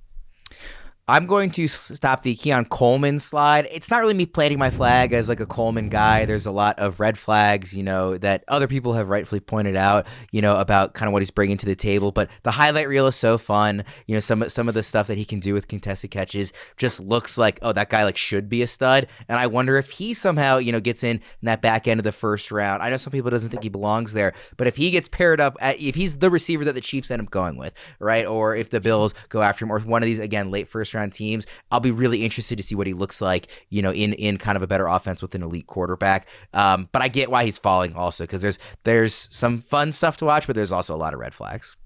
I'm going to stop the Keon Coleman slide. It's not really me planting my flag as like a Coleman guy. There's a lot of red flags, that other people have rightfully pointed out, about kind of what he's bringing to the table. But the highlight reel is so fun. Some of the stuff that he can do with contested catches just looks like, oh, that guy should be a stud. And I wonder if he somehow, gets in that back end of the first round. I know some people doesn't think he belongs there, but if he gets paired up, if he's the receiver that the Chiefs end up going with, right, or if the Bills go after him, or if one of these, again, late first round teams, I'll be really interested to see what he looks like, in kind of a better offense with an elite quarterback. But I get why he's falling also, because there's some fun stuff to watch, but there's also a lot of red flags.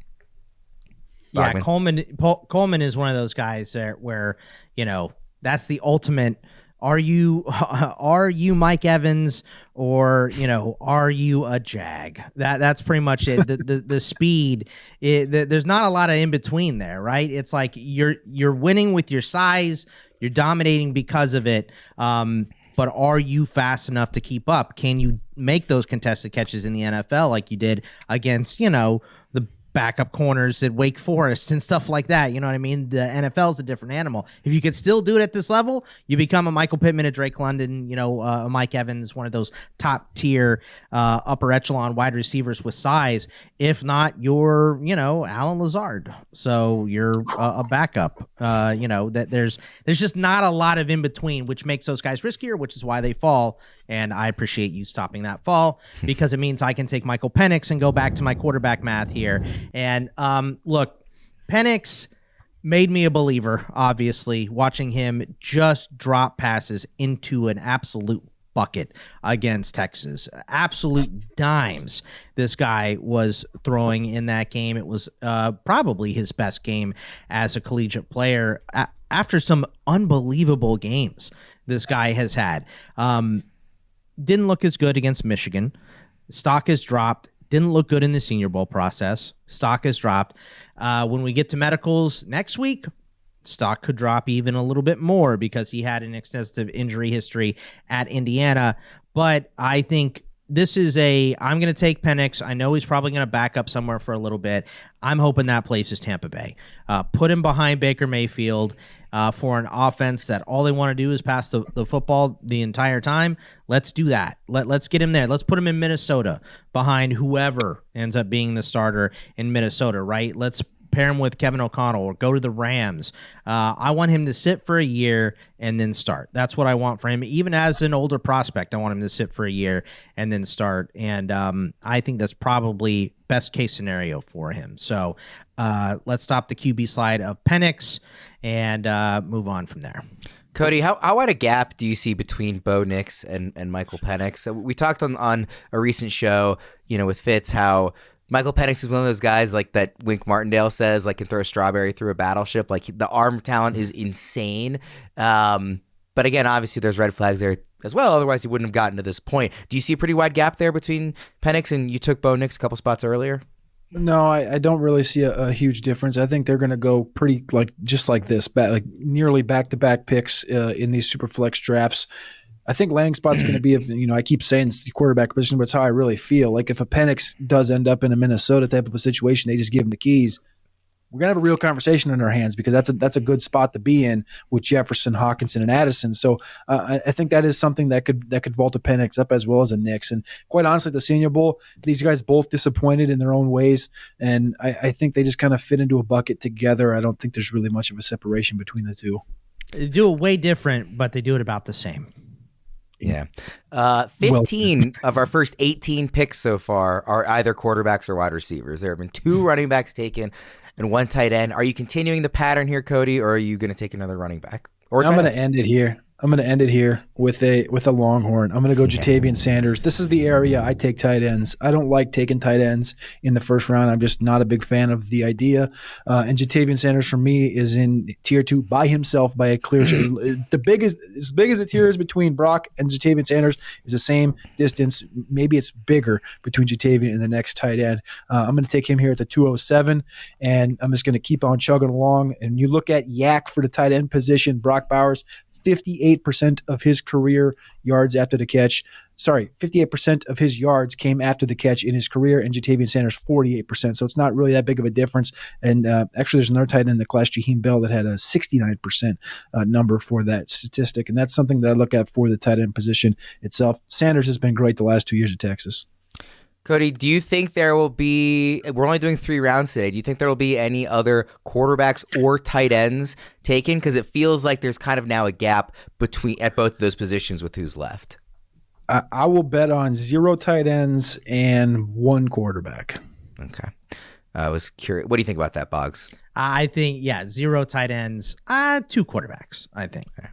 Yeah, Bogman. Coleman is one of those guys where that's the ultimate. Are you Mike Evans, or are you a Jag? That's pretty much it. The speed, there's not a lot of in between there, right? It's like you're winning with your size, you're dominating because of it. But are you fast enough to keep up? Can you make those contested catches in the NFL like you did against the backup corners at Wake Forest and stuff like that? You know what I mean? The NFL is a different animal. If you could still do it at this level, you become a Michael Pittman, a Drake London, a Mike Evans, one of those top tier upper echelon wide receivers with size. If not, you're, Alan Lazard. So you're a backup. That there's just not a lot of in between, which makes those guys riskier, which is why they fall. And I appreciate you stopping that fall, because it means I can take Michael Penix and go back to my quarterback math here. And look, Penix made me a believer, obviously, watching him just drop passes into an absolute bucket against Texas. Absolute dimes this guy was throwing in that game. It was probably his best game as a collegiate player after some unbelievable games this guy has had. Didn't look as good against Michigan. Stock has dropped. Didn't look good in the Senior Bowl process. Stock has dropped. When we get to medicals next week, stock could drop even a little bit more because he had an extensive injury history at Indiana. But I think this is I'm going to take Penix. I know he's probably going to back up somewhere for a little bit. I'm hoping that place is Tampa Bay. Put him behind Baker Mayfield for an offense that all they want to do is pass the football the entire time. Let's do that. Let's get him there. Let's put him in Minnesota behind whoever ends up being the starter in Minnesota, right? Let's pair him with Kevin O'Connell or go to the Rams. I want him to sit for a year and then start. That's what I want for him. Even as an older prospect, I want him to sit for a year and then start. And I think that's probably best case scenario for him. So let's stop the QB slide of Penix and move on from there. Cody, how wide a gap do you see between Bo Nix and Michael Penix? So we talked on a recent show, with Fitz, how Michael Penix is one of those guys like that Wink Martindale says, like can throw a strawberry through a battleship. Like the arm talent is insane. But again, obviously there's red flags there as well. Otherwise he wouldn't have gotten to this point. Do you see a pretty wide gap there between Penix and you took Bo Nix a couple spots earlier? No, I don't really see a huge difference. I think they're going to go pretty just like this, nearly back-to-back picks in these super flex drafts. I think landing spot's going to be, I keep saying it's the quarterback position, but it's how I really feel. Like if a Penix does end up in a Minnesota type of a situation, they just give him the keys. We're going to have a real conversation in our hands because that's a good spot to be in with Jefferson, Hawkinson, and Addison. So I think that is something that could vault a Penix up as well as a Nix. And quite honestly, the Senior Bowl, these guys both disappointed in their own ways, and I think they just kind of fit into a bucket together. I don't think there's really much of a separation between the two. They do it way different, but they do it about the same. Yeah. 15 of our first 18 picks so far are either quarterbacks or wide receivers. There have been 2 running backs taken and 1 tight end. Are you continuing the pattern here, Cody, or are you going to take another running back? Or I'm going to end it here. I'm going to end it here with a Longhorn. I'm going to go Jatavian Sanders. This is the area I take tight ends. I don't like taking tight ends in the first round. I'm just not a big fan of the idea. And Jatavian Sanders for me is in tier 2 by himself by a clear shot. As big as the tier is between Brock and Jatavian Sanders is the same distance. Maybe it's bigger between Jatavian and the next tight end. I'm going to take him here at the 207, and I'm just going to keep on chugging along. And you look at Yak for the tight end position, Brock Bowers, 58% of his career yards after the catch. 58% of his yards came after the catch in his career, and Jatavian Sanders 48%. So it's not really that big of a difference. And actually, there's another tight end in the class, Jaheim Bell, that had a 69% number for that statistic. And that's something that I look at for the tight end position itself. Sanders has been great the last 2 years at Texas. Cody, do you think there will be, we're only doing 3 rounds today, do you think there will be any other quarterbacks or tight ends taken? Because it feels like there's kind of now a gap at both of those positions with who's left. I will bet on 0 tight ends and 1 quarterback. Okay. I was curious. What do you think about that, Boggs? I think, 0 tight ends, 2 quarterbacks, I think. Okay.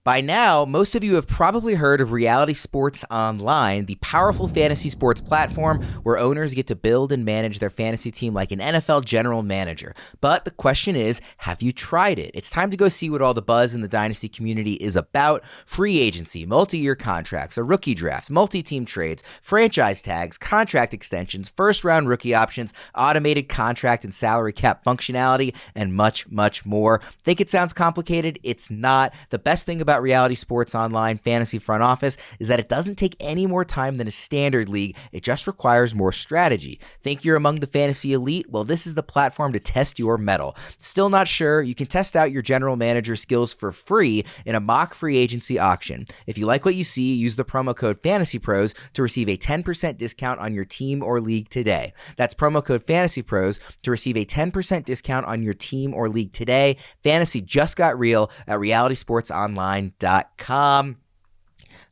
By now, most of you have probably heard of Reality Sports Online, the powerful fantasy sports platform where owners get to build and manage their fantasy team like an NFL general manager. But the question is, have you tried it? It's time to go see what all the buzz in the Dynasty community is about. Free agency, multi-year contracts, a rookie draft, multi-team trades, franchise tags, contract extensions, first-round rookie options, automated contract and salary cap functionality, and much, much more. Think it sounds complicated? It's not. The best thing about Reality Sports Online Fantasy Front Office is that it doesn't take any more time than a standard league. It just requires more strategy. Think you're among the fantasy elite? Well, this is the platform to test your mettle. Still not sure? You can test out your general manager skills for free in a mock free agency auction. If you like what you see, use the promo code FantasyPros to receive a 10% discount on your team or league today. That's promo code FantasyPros to receive a 10% discount on your team or league today. Fantasy just got real at realitysportsonline.com.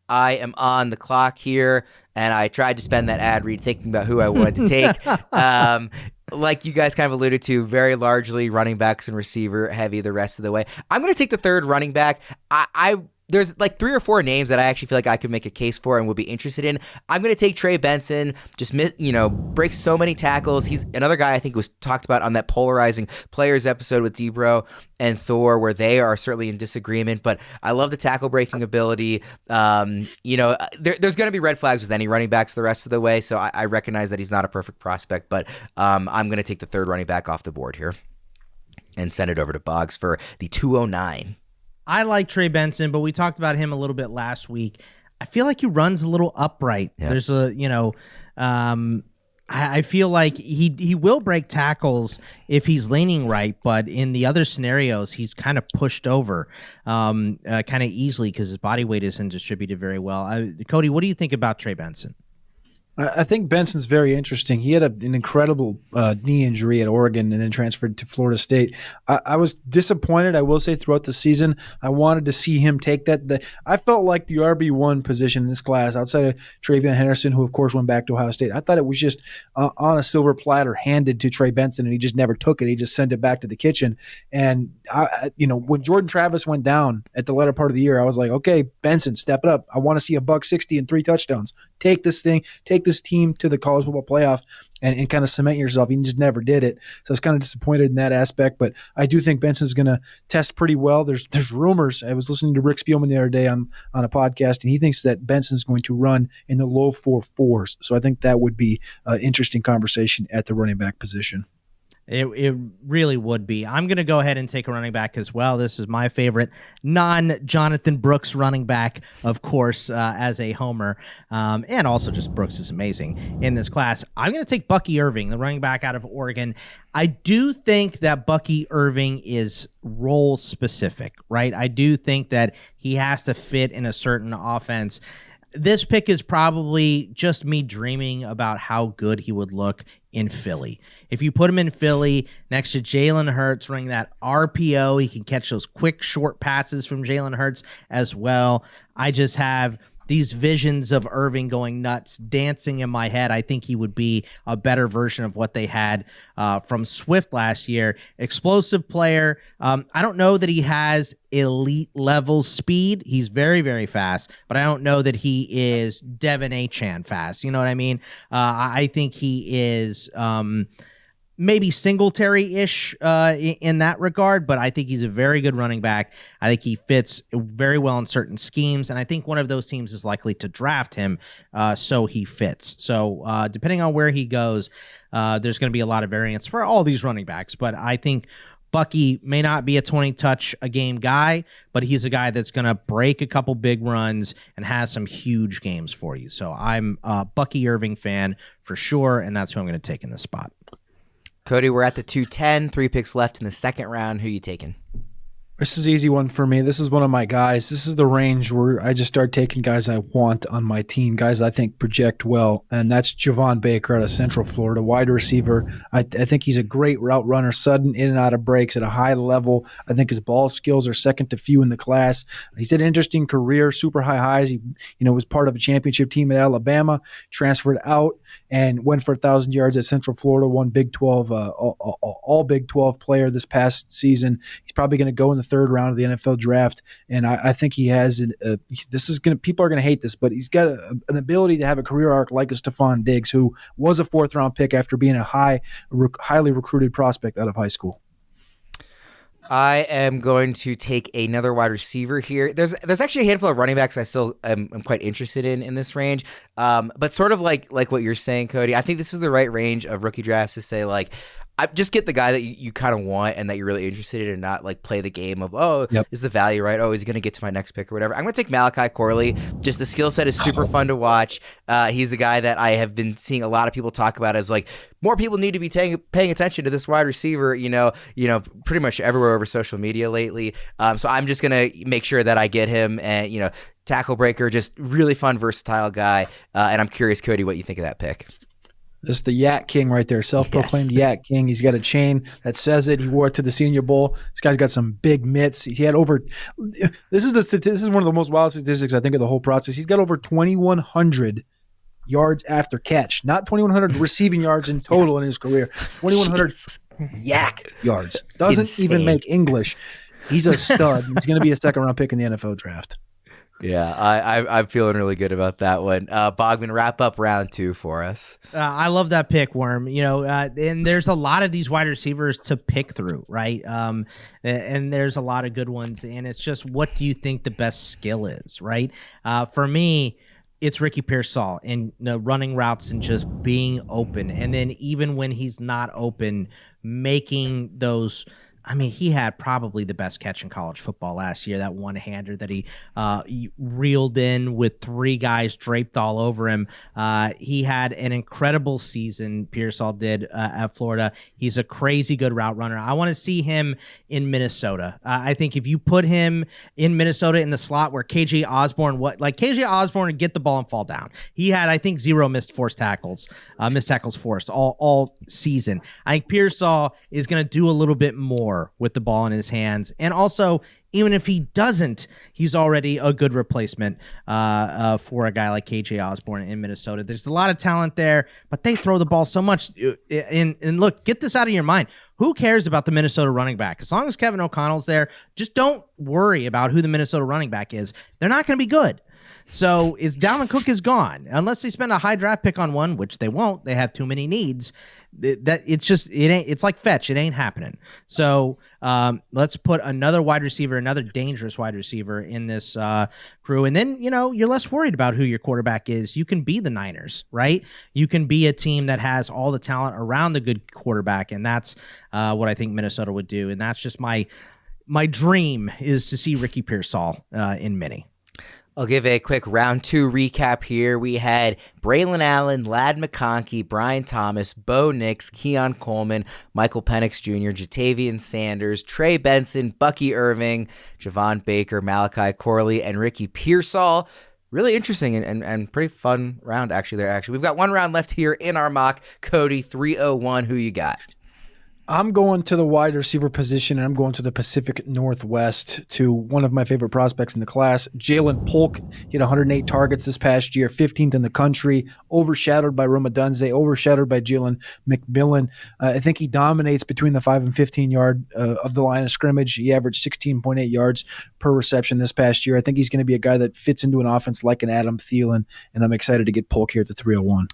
I am on the clock here, and I tried to spend that ad read thinking about who I wanted to take. Like you guys kind of alluded to, very largely running backs and receiver heavy the rest of the way. I'm going to take the third running back. There's like 3 or 4 names that I actually feel like I could make a case for and would be interested in. I'm going to take Trey Benson, breaks so many tackles. He's another guy I think was talked about on that polarizing players episode with Debro and Thor, where they are certainly in disagreement, but I love the tackle breaking ability. There's going to be red flags with any running backs the rest of the way, so I recognize that he's not a perfect prospect, but I'm going to take the third running back off the board here and send it over to Boggs for the 209. I like Trey Benson, but we talked about him a little bit last week. I feel like he runs a little upright. Yeah. There's I feel like he will break tackles if he's leaning right, but in the other scenarios, he's kind of pushed over kind of easily because his body weight isn't distributed very well. Cody, what do you think about Trey Benson? I think Benson's very interesting. He had an incredible knee injury at Oregon and then transferred to Florida State. I was disappointed, I will say, throughout the season. I wanted to see him take that. I felt like the RB1 position in this class, outside of Travion Henderson, who, of course, went back to Ohio State, I thought it was just on a silver platter handed to Trey Benson, and he just never took it. He just sent it back to the kitchen. And, when Jordan Travis went down at the latter part of the year, I was like, okay, Benson, step it up. I want to see $160 and 3 touchdowns. Take this team to the college football playoff and kind of cement yourself. He just never did it. So I was kind of disappointed in that aspect, but I do think Benson's going to test pretty well. There's rumors. I was listening to Rick Spielman the other day on a podcast, and he thinks that Benson's going to run in the low 4.4s. So I think that would be an interesting conversation at the running back position. It really would be. I'm going to go ahead and take a running back as well. This is my favorite non-Jonathan Brooks running back, of course, as a homer. And also just Brooks is amazing in this class. I'm going to take Bucky Irving, the running back out of Oregon. I do think that Bucky Irving is role specific, right? I do think that he has to fit in a certain offense. this pick is probably just me dreaming about how good he would look in Philly. If you put him in Philly next to Jalen Hurts running that RPO, he can catch those quick short passes from Jalen Hurts as well. I just have these visions of Irving going nuts, dancing in my head. I think he would be a better version of what they had from Swift last year. Explosive player. I don't know that he has elite level speed. He's very, very fast, but I don't know that he is Devin Achane fast. You know what I mean? I think he is maybe Singletary-ish in that regard, but I think he's a very good running back. I think he fits very well in certain schemes, and I think one of those teams is likely to draft him, so he fits. So depending on where he goes, there's going to be a lot of variance for all these running backs, but I think Bucky may not be a 20-touch-a-game guy, but he's a guy that's going to break a couple big runs and has some huge games for you. So I'm a Bucky Irving fan for sure, and that's who I'm going to take in this spot. Cody, we're at the 210, 3 picks left in the second round. Who you taking? This is an easy one for me. This is one of my guys. This is the range where I just start taking guys I want on my team, guys I think project well, and that's Javon Baker out of Central Florida, wide receiver. I think he's a great route runner, sudden in and out of breaks at a high level. I think his ball skills are second to few in the class. He's had an interesting career, super high highs. He was part of a championship team at Alabama, transferred out, and went for 1,000 yards at Central Florida, won Big 12, all Big 12 player this past season. He's probably going to go in the third round of the NFL draft, and I think he has people are going to hate this, but he's got an ability to have a career arc like a Stephon Diggs, who was a 4th round pick after being a highly recruited prospect out of high school. I am going to take another wide receiver here. There's actually a handful of running backs I still am quite interested in this range, but sort of like what you're saying, Cody. I think this is the right range of rookie drafts to say, like, I just get the guy that you kind of want and that you're really interested in, and not like play the game of, is the value right? Oh, is he going to get to my next pick or whatever? I'm going to take Malachi Corley. Just the skill set is super fun to watch. He's a guy that I have been seeing a lot of people talk about as like, more people need to be paying attention to this wide receiver, pretty much everywhere over social media lately. So I'm just going to make sure that I get him, and, tackle breaker, just really fun, versatile guy. And I'm curious, Cody, what you think of that pick. This is the Yak King right there, self-proclaimed Yak King. He's got a chain that says it. He wore it to the Senior Bowl. This guy's got some big mitts. He had over – this is one of the most wild statistics, I think, of the whole process. He's got over 2,100 yards after catch, not 2,100 receiving yards in total in his career. 2,100 yak yards. Doesn't even make English. He's a stud. He's going to be a second-round pick in the NFL draft. Yeah, I'm feeling really good about that one. Bogman, wrap up round 2 for us. I love that pick, Worm. And there's a lot of these wide receivers to pick through, right? And there's a lot of good ones. And it's just, what do you think the best skill is, right? For me, it's Ricky Pearsall and running routes and just being open. And then even when he's not open, making those – I mean, he had probably the best catch in college football last year, that one-hander that he reeled in with 3 guys draped all over him. He had an incredible season, Pearsall did, at Florida. He's a crazy good route runner. I want to see him in Minnesota. I think if you put him in Minnesota in the slot where KJ Osborne, KJ Osborne would get the ball and fall down. He had, I think, 0 missed tackles forced all season. I think Pearsall is going to do a little bit more with the ball in his hands. And also, even if he doesn't, he's already a good replacement for a guy like KJ Osborne in Minnesota. There's a lot of talent there, but they throw the ball so much. And look, get this out of your mind. Who cares about the Minnesota running back? As long as Kevin O'Connell's there, just don't worry about who the Minnesota running back is. They're not going to be good. So Dalvin Cook is gone. Unless they spend a high draft pick on one, which they won't. They have too many needs. It's like fetch. It ain't happening. So let's put another wide receiver, another dangerous wide receiver in this crew. And then, you're less worried about who your quarterback is. You can be the Niners, right? You can be a team that has all the talent around the good quarterback. And that's what I think Minnesota would do. And that's just my dream, is to see Ricky Pearsall in mini. I'll give a quick round 2 recap here. We had Braylon Allen, Ladd McConkey, Brian Thomas, Bo Nix, Keon Coleman, Michael Penix Jr., Jatavian Sanders, Trey Benson, Bucky Irving, Javon Baker, Malachi Corley, and Ricky Pearsall. really interesting and pretty fun round actually there. Actually, we've got one round left here in our mock. Cody, 301, who you got? I'm going to the wide receiver position, and I'm going to the Pacific Northwest to one of my favorite prospects in the class, Jalen Polk. He had 108 targets this past year, 15th in the country, overshadowed by Roma Dunze, overshadowed by Jalen McMillan. I think he dominates between the 5 and 15 yard of the line of scrimmage. He averaged 16.8 yards per reception this past year. I think he's going to be a guy that fits into an offense like an Adam Thielen, and I'm excited to get Polk here at the 301.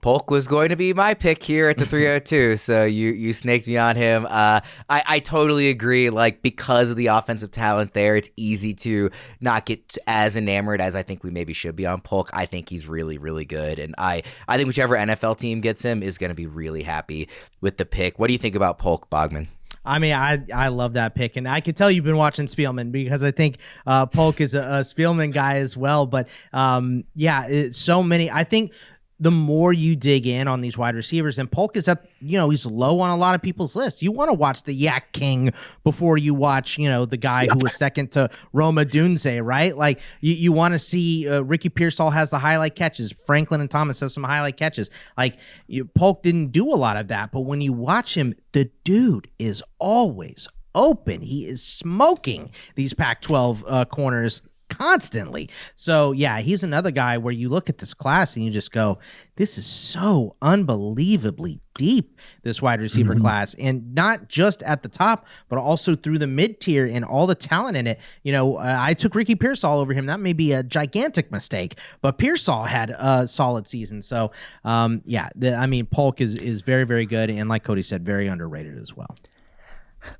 Polk was going to be my pick here at the 302, so you snaked me on him. I totally agree. Like, because of the offensive talent there, it's easy to not get as enamored as I think we maybe should be on Polk. I think he's really, really good, and I think whichever NFL team gets him is going to be really happy with the pick. What do you think about Polk, Bogman? I mean, I love that pick, and I can tell you've been watching Spielman because I think Polk is a Spielman guy as well. But so many. I think the more you dig in on these wide receivers, and Polk is he's low on a lot of people's lists. You want to watch the Yak King before you watch, the guy who was second to Roma Dunze, right? Like you want to see Ricky Pearsall has the highlight catches. Franklin and Thomas have some highlight catches. Like Polk didn't do a lot of that, but when you watch him, the dude is always open. He is smoking these Pac-12 corners constantly. So yeah, he's another guy where you look at this class and you just go, this is so unbelievably deep, this wide receiver class, and not just at the top, but also through the mid tier and all the talent in it. I took Ricky Pearsall over him. That may be a gigantic mistake, but Pearsall had a solid season. So Polk is very, very good, and like Cody said, very underrated as well.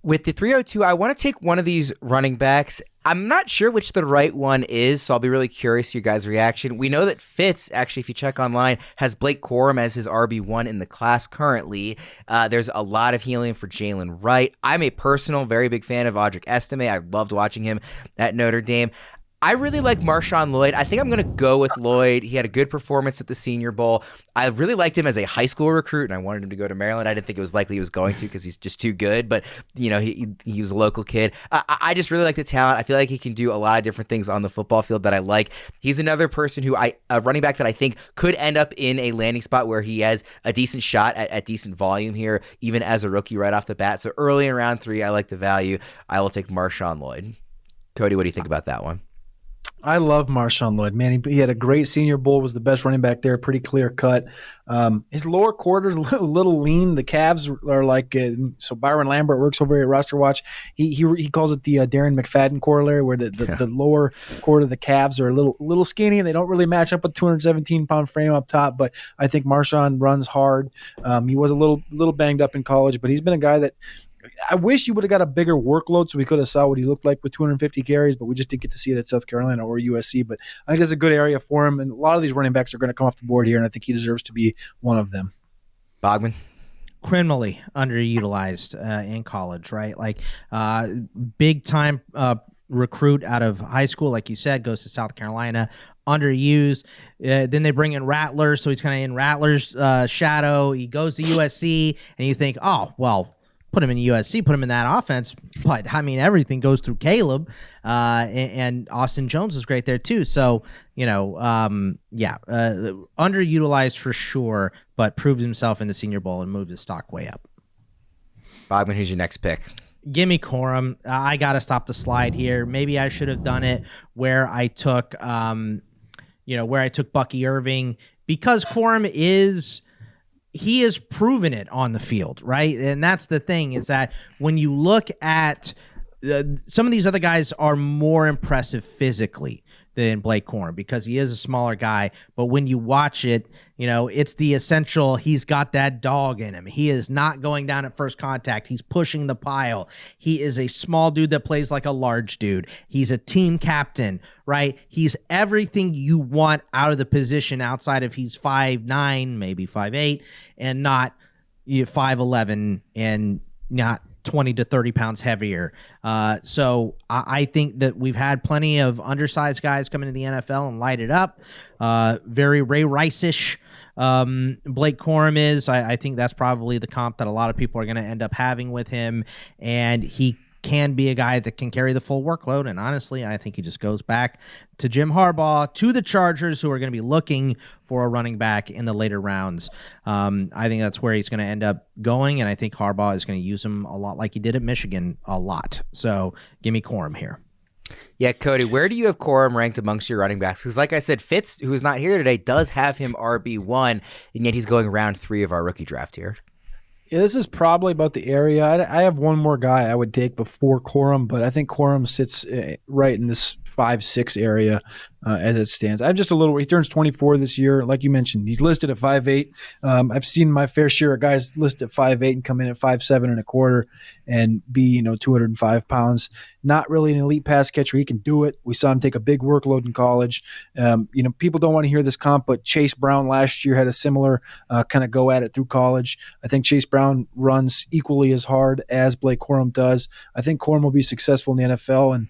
With the 302, I want to take one of these running backs. I'm not sure which the right one is, so I'll be really curious your guys' reaction. We know that Fitz, actually, if you check online, has Blake Corum as his RB1 in the class currently. There's a lot of helium for Jalen Wright. I'm a personal, very big fan of Audric Estime. I loved watching him at Notre Dame. I really like Marshawn Lloyd. I think I'm going to go with Lloyd. He had a good performance at the Senior Bowl. I really liked him as a high school recruit, and I wanted him to go to Maryland. I didn't think it was likely he was going to because he's just too good, but he was a local kid. I just really like the talent. I feel like he can do a lot of different things on the football field that I like. He's another person a running back that I think could end up in a landing spot where he has a decent shot at decent volume here, even as a rookie right off the bat. So early in round 3, I like the value. I will take Marshawn Lloyd. Cody, what do you think about that one? I love Marshawn Lloyd, man. He had a great Senior Bowl, was the best running back there, pretty clear cut. His lower quarters a little lean. The calves are like so Byron Lambert works over here at Roster Watch. He calls it the Darren McFadden corollary, where the lower quarter of the calves are a little skinny and they don't really match up with 217-pound frame up top. But I think Marshawn runs hard. He was a little banged up in college, but he's been a guy that I wish he would have got a bigger workload so we could have saw what he looked like with 250 carries, but we just didn't get to see it at South Carolina or USC. But I think that's a good area for him, and a lot of these running backs are going to come off the board here, and I think he deserves to be one of them. Bogman? Criminally underutilized in college, right? Like big-time recruit out of high school, like you said, goes to South Carolina, underused. Then they bring in Rattler, so he's kind of in Rattler's shadow. He goes to USC, and you think, oh, well, put him in USC, put him in that offense. But, I mean, everything goes through Caleb, and Austin Jones was great there too. So, underutilized for sure, but proved himself in the Senior Bowl and moved his stock way up. Bogman, who's your next pick? Give me Corum. I got to stop the slide here. Maybe I should have done it where I took, Bucky Irving, because Corum he has proven it on the field, right? And that's the thing, is that when you look at some of these other guys are more impressive physically than Blake Corum because he is a smaller guy. But when you watch it, it's the essential, he's got that dog in him. He is not going down at first contact. He's pushing the pile. He is a small dude that plays like a large dude. He's a team captain, right? He's everything you want out of the position outside of he's 5'9", maybe 5'8", and not 5'11", and not 20 to 30 pounds heavier. So I think that we've had plenty of undersized guys come into the NFL and light it up. Very Ray Rice-ish. Blake Corum is. I think that's probably the comp that a lot of people are going to end up having with him. And he can be a guy that can carry the full workload. And honestly, I think he just goes back to Jim Harbaugh, to the Chargers, who are going to be looking for a running back in the later rounds. I think that's where he's going to end up going, and I think Harbaugh is going to use him a lot like he did at Michigan a lot. So give me Corum here. Yeah, Cody, where do you have Corum ranked amongst your running backs? Because like I said, Fitz, who's not here today, does have him RB1, and yet he's going round 3 of our rookie draft here. Yeah, this is probably about the area. I have one more guy I would take before Corum, but I think Corum sits right in this 5'6" area as it stands. I'm just a little. He turns 24 this year, like you mentioned. He's listed at 5'8". I've seen my fair share of guys listed at 5'8" and come in at 5'7.25" and be 205 pounds. Not really an elite pass catcher. He can do it. We saw him take a big workload in college. People don't want to hear this comp, but Chase Brown last year had a similar kind of go at it through college. I think Chase Brown runs equally as hard as Blake Corum does. I think Corum will be successful in the NFL,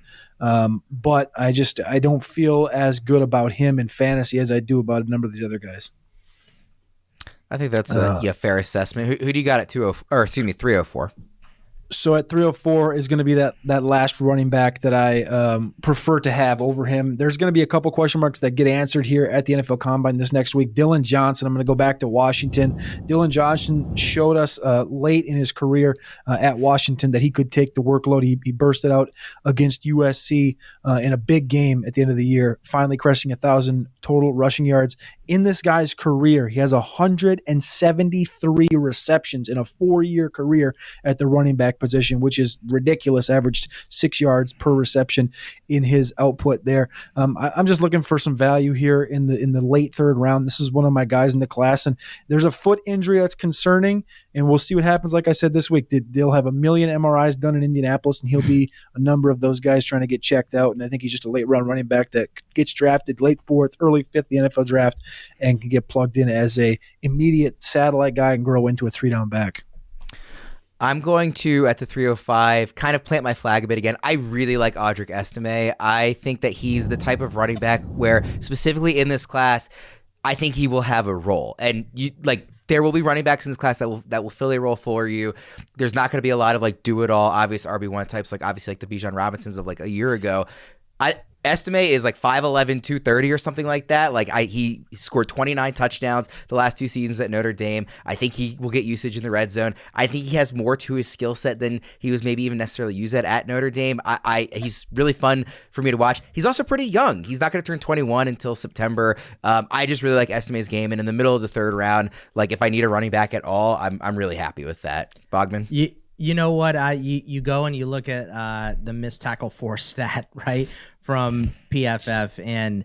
but I don't feel as good about him in fantasy as I do about a number of these other guys. I think that's a fair assessment. Who do you got at 304? So at 304 is going to be that last running back that I prefer to have over him. There's going to be a couple question marks that get answered here at the NFL Combine this next week. Dylan Johnson, I'm going to go back to Washington. Dylan Johnson showed us late in his career at Washington that he could take the workload. He bursted out against USC in a big game at the end of the year, finally crushing 1,000 total rushing yards. In this guy's career, he has 173 receptions in a 4-year career at the running back position, which is ridiculous. Averaged 6 yards per reception in his output there. I'm just looking for some value here in the late 3rd round. This is one of my guys in the class, and there's a foot injury that's concerning, and we'll see what happens. Like I said this week, they'll have 1 million MRIs done in Indianapolis, and he'll be a number of those guys trying to get checked out. And I think he's just a late round running back that gets drafted late 4th, early 5th in the NFL draft, and can get plugged in as a immediate satellite guy and grow into a 3-down back. I'm going to, at the 305, kind of plant my flag a bit again. I really like Audric Estime. I think that he's the type of running back where, specifically in this class, I think he will have a role. And there will be running backs in this class that will fill a role for you. There's not going to be a lot of do-it-all, obvious RB1 types, obviously the Bijan Robinsons of a year ago. Estime is 5'11", 230 or something like that. He scored 29 touchdowns the last 2 seasons at Notre Dame. I think he will get usage in the red zone. I think he has more to his skill set than he was maybe even necessarily used at Notre Dame. He's really fun for me to watch. He's also pretty young. He's not going to turn 21 until September. I just really like Estime's game. And in the middle of the 3rd round, if I need a running back at all, I'm really happy with that. Bogman? You know what? You go and you look at the missed tackle force stat, right, from PFF, and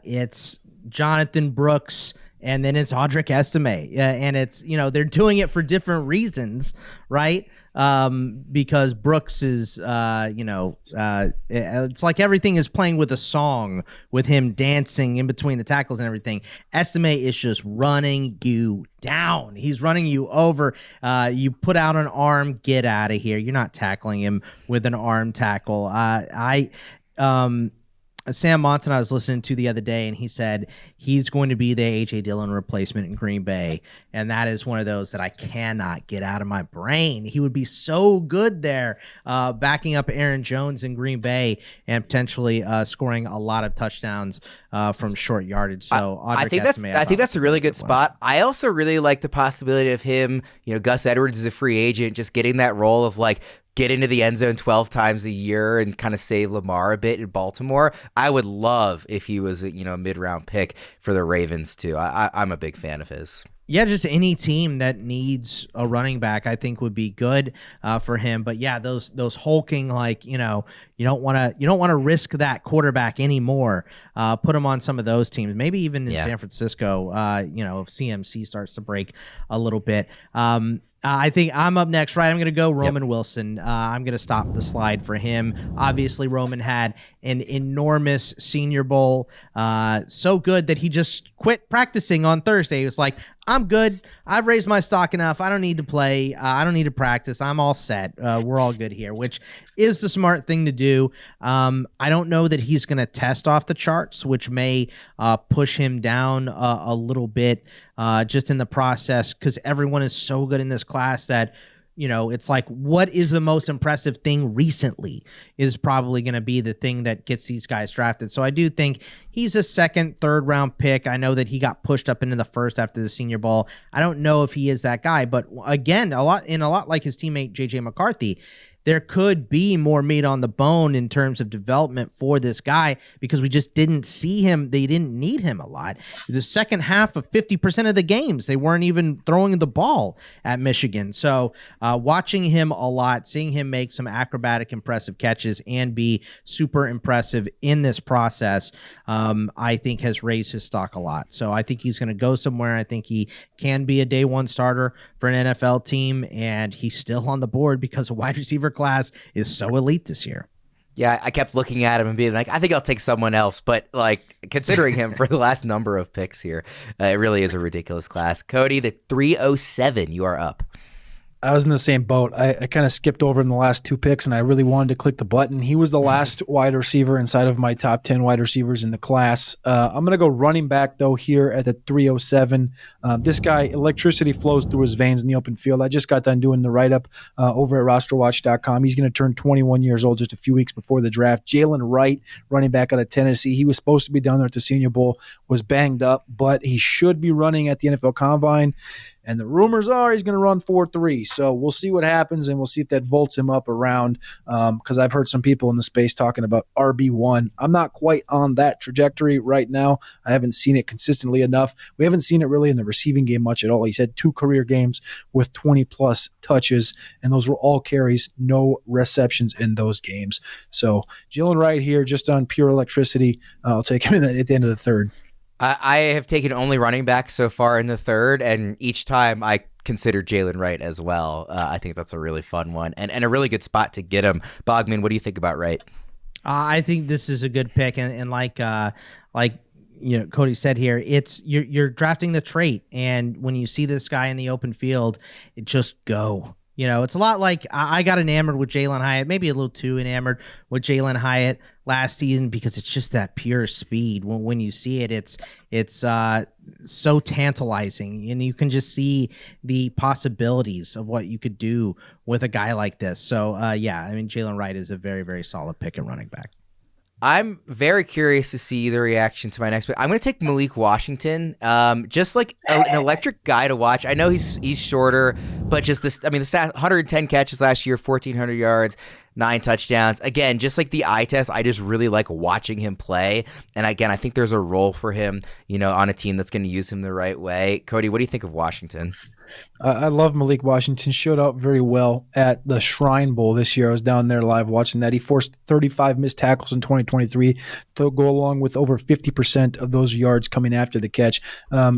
it's Jonathan Brooks, and then it's Audric Estime, and it's they're doing it for different reasons, right? Because Brooks is it's like everything is playing with a song with him dancing in between the tackles and everything. Estime is just running you down. He's running you over. You put out an arm, get out of here. You're not tackling him with an arm tackle. Sam Monson I was listening to the other day, and he said he's going to be the A.J. Dillon replacement in Green Bay, and that is one of those that I cannot get out of my brain. He would be so good there, backing up Aaron Jones in Green Bay and potentially scoring a lot of touchdowns from short yardage. So I think that's a really good spot. I also really like the possibility of him, Gus Edwards is a free agent, just getting that role of get into the end zone 12 times a year and kind of save Lamar a bit in Baltimore. I would love if he was a mid-round pick for the Ravens too. I'm a big fan of his. Yeah, just any team that needs a running back, I think, would be good for him. But yeah, those hulking, you don't want to risk that quarterback anymore. Put him on some of those teams, maybe even in San Francisco. If CMC starts to break a little bit. I think I'm up next, right? I'm going to go Roman Wilson. I'm going to stop the slide for him. Obviously, Roman had an enormous Senior Bowl. So good that he just quit practicing on Thursday. He was like, I'm good. I've raised my stock enough. I don't need to play. I don't need to practice. I'm all set. We're all good here, which is the smart thing to do. I don't know that he's going to test off the charts, which may push him down a little bit just in the process, because everyone is so good in this class that it's like, what is the most impressive thing recently is probably going to be the thing that gets these guys drafted. So I do think he's a second, third round pick. I know that he got pushed up into the first after the Senior Bowl. I don't know if he is that guy, but again, a lot like his teammate JJ McCarthy, there could be more meat on the bone in terms of development for this guy because we just didn't see him. They didn't need him a lot. The second half of 50% of the games, they weren't even throwing the ball at Michigan. So watching him a lot, seeing him make some acrobatic, impressive catches and be super impressive in this process, I think has raised his stock a lot. So I think he's going to go somewhere. I think he can be a day one starter for an NFL team, and he's still on the board because a wide receiver class is so elite this year. Yeah, I kept looking at him and being like, I think I'll take someone else. But like considering him for the last number of picks here, it really is a ridiculous class. Cody, the 307, you are up. I was in the same boat. I kind of skipped over in the last two picks, and I really wanted to click the button. He was the last wide receiver inside of my top 10 wide receivers in the class. I'm going to go running back, though, here at the 307. This guy, electricity flows through his veins in the open field. I just got done doing the write-up over at rosterwatch.com. He's going to turn 21 years old just a few weeks before the draft. Jalen Wright, running back out of Tennessee. He was supposed to be down there at the Senior Bowl, was banged up, but he should be running at the NFL Combine. And the rumors are he's going to run 4.3. So we'll see what happens, and we'll see if that vaults him up around, because I've heard some people in the space talking about RB1. I'm not quite on that trajectory right now. I haven't seen it consistently enough. We haven't seen it really in the receiving game much at all. He's had 2 career games with 20-plus touches, and those were all carries, no receptions in those games. So Jalen Wright here just on pure electricity. I'll take him at the end of the third. I have taken only running back so far in the third, and each time I consider Jalen Wright as well. I think that's a really fun one and a really good spot to get him. Bogman, what do you think about Wright? I think this is a good pick, and like Cody said here, it's you're drafting the trait, and when you see this guy in the open field, it just go. It's a lot like I got enamored with Jalen Hyatt, maybe a little too enamored with Jalen Hyatt last season because it's just that pure speed. When you see it, it's so tantalizing, and you can just see the possibilities of what you could do with a guy like this. So, Jalen Wright is a very, very solid pick at running back. I'm very curious to see the reaction to my next pick. I'm going to take Malik Washington, just like an electric guy to watch. I know he's shorter, but just this, the stat, 110 catches last year, 1,400 yards, 9 touchdowns. Again, just like the eye test, I just really like watching him play. And again, I think there's a role for him, on a team that's going to use him the right way. Cody, what do you think of Washington? I love Malik Washington. Showed up very well at the Shrine Bowl this year. I was down there live watching that. He forced 35 missed tackles in 2023 to go along with over 50% of those yards coming after the catch.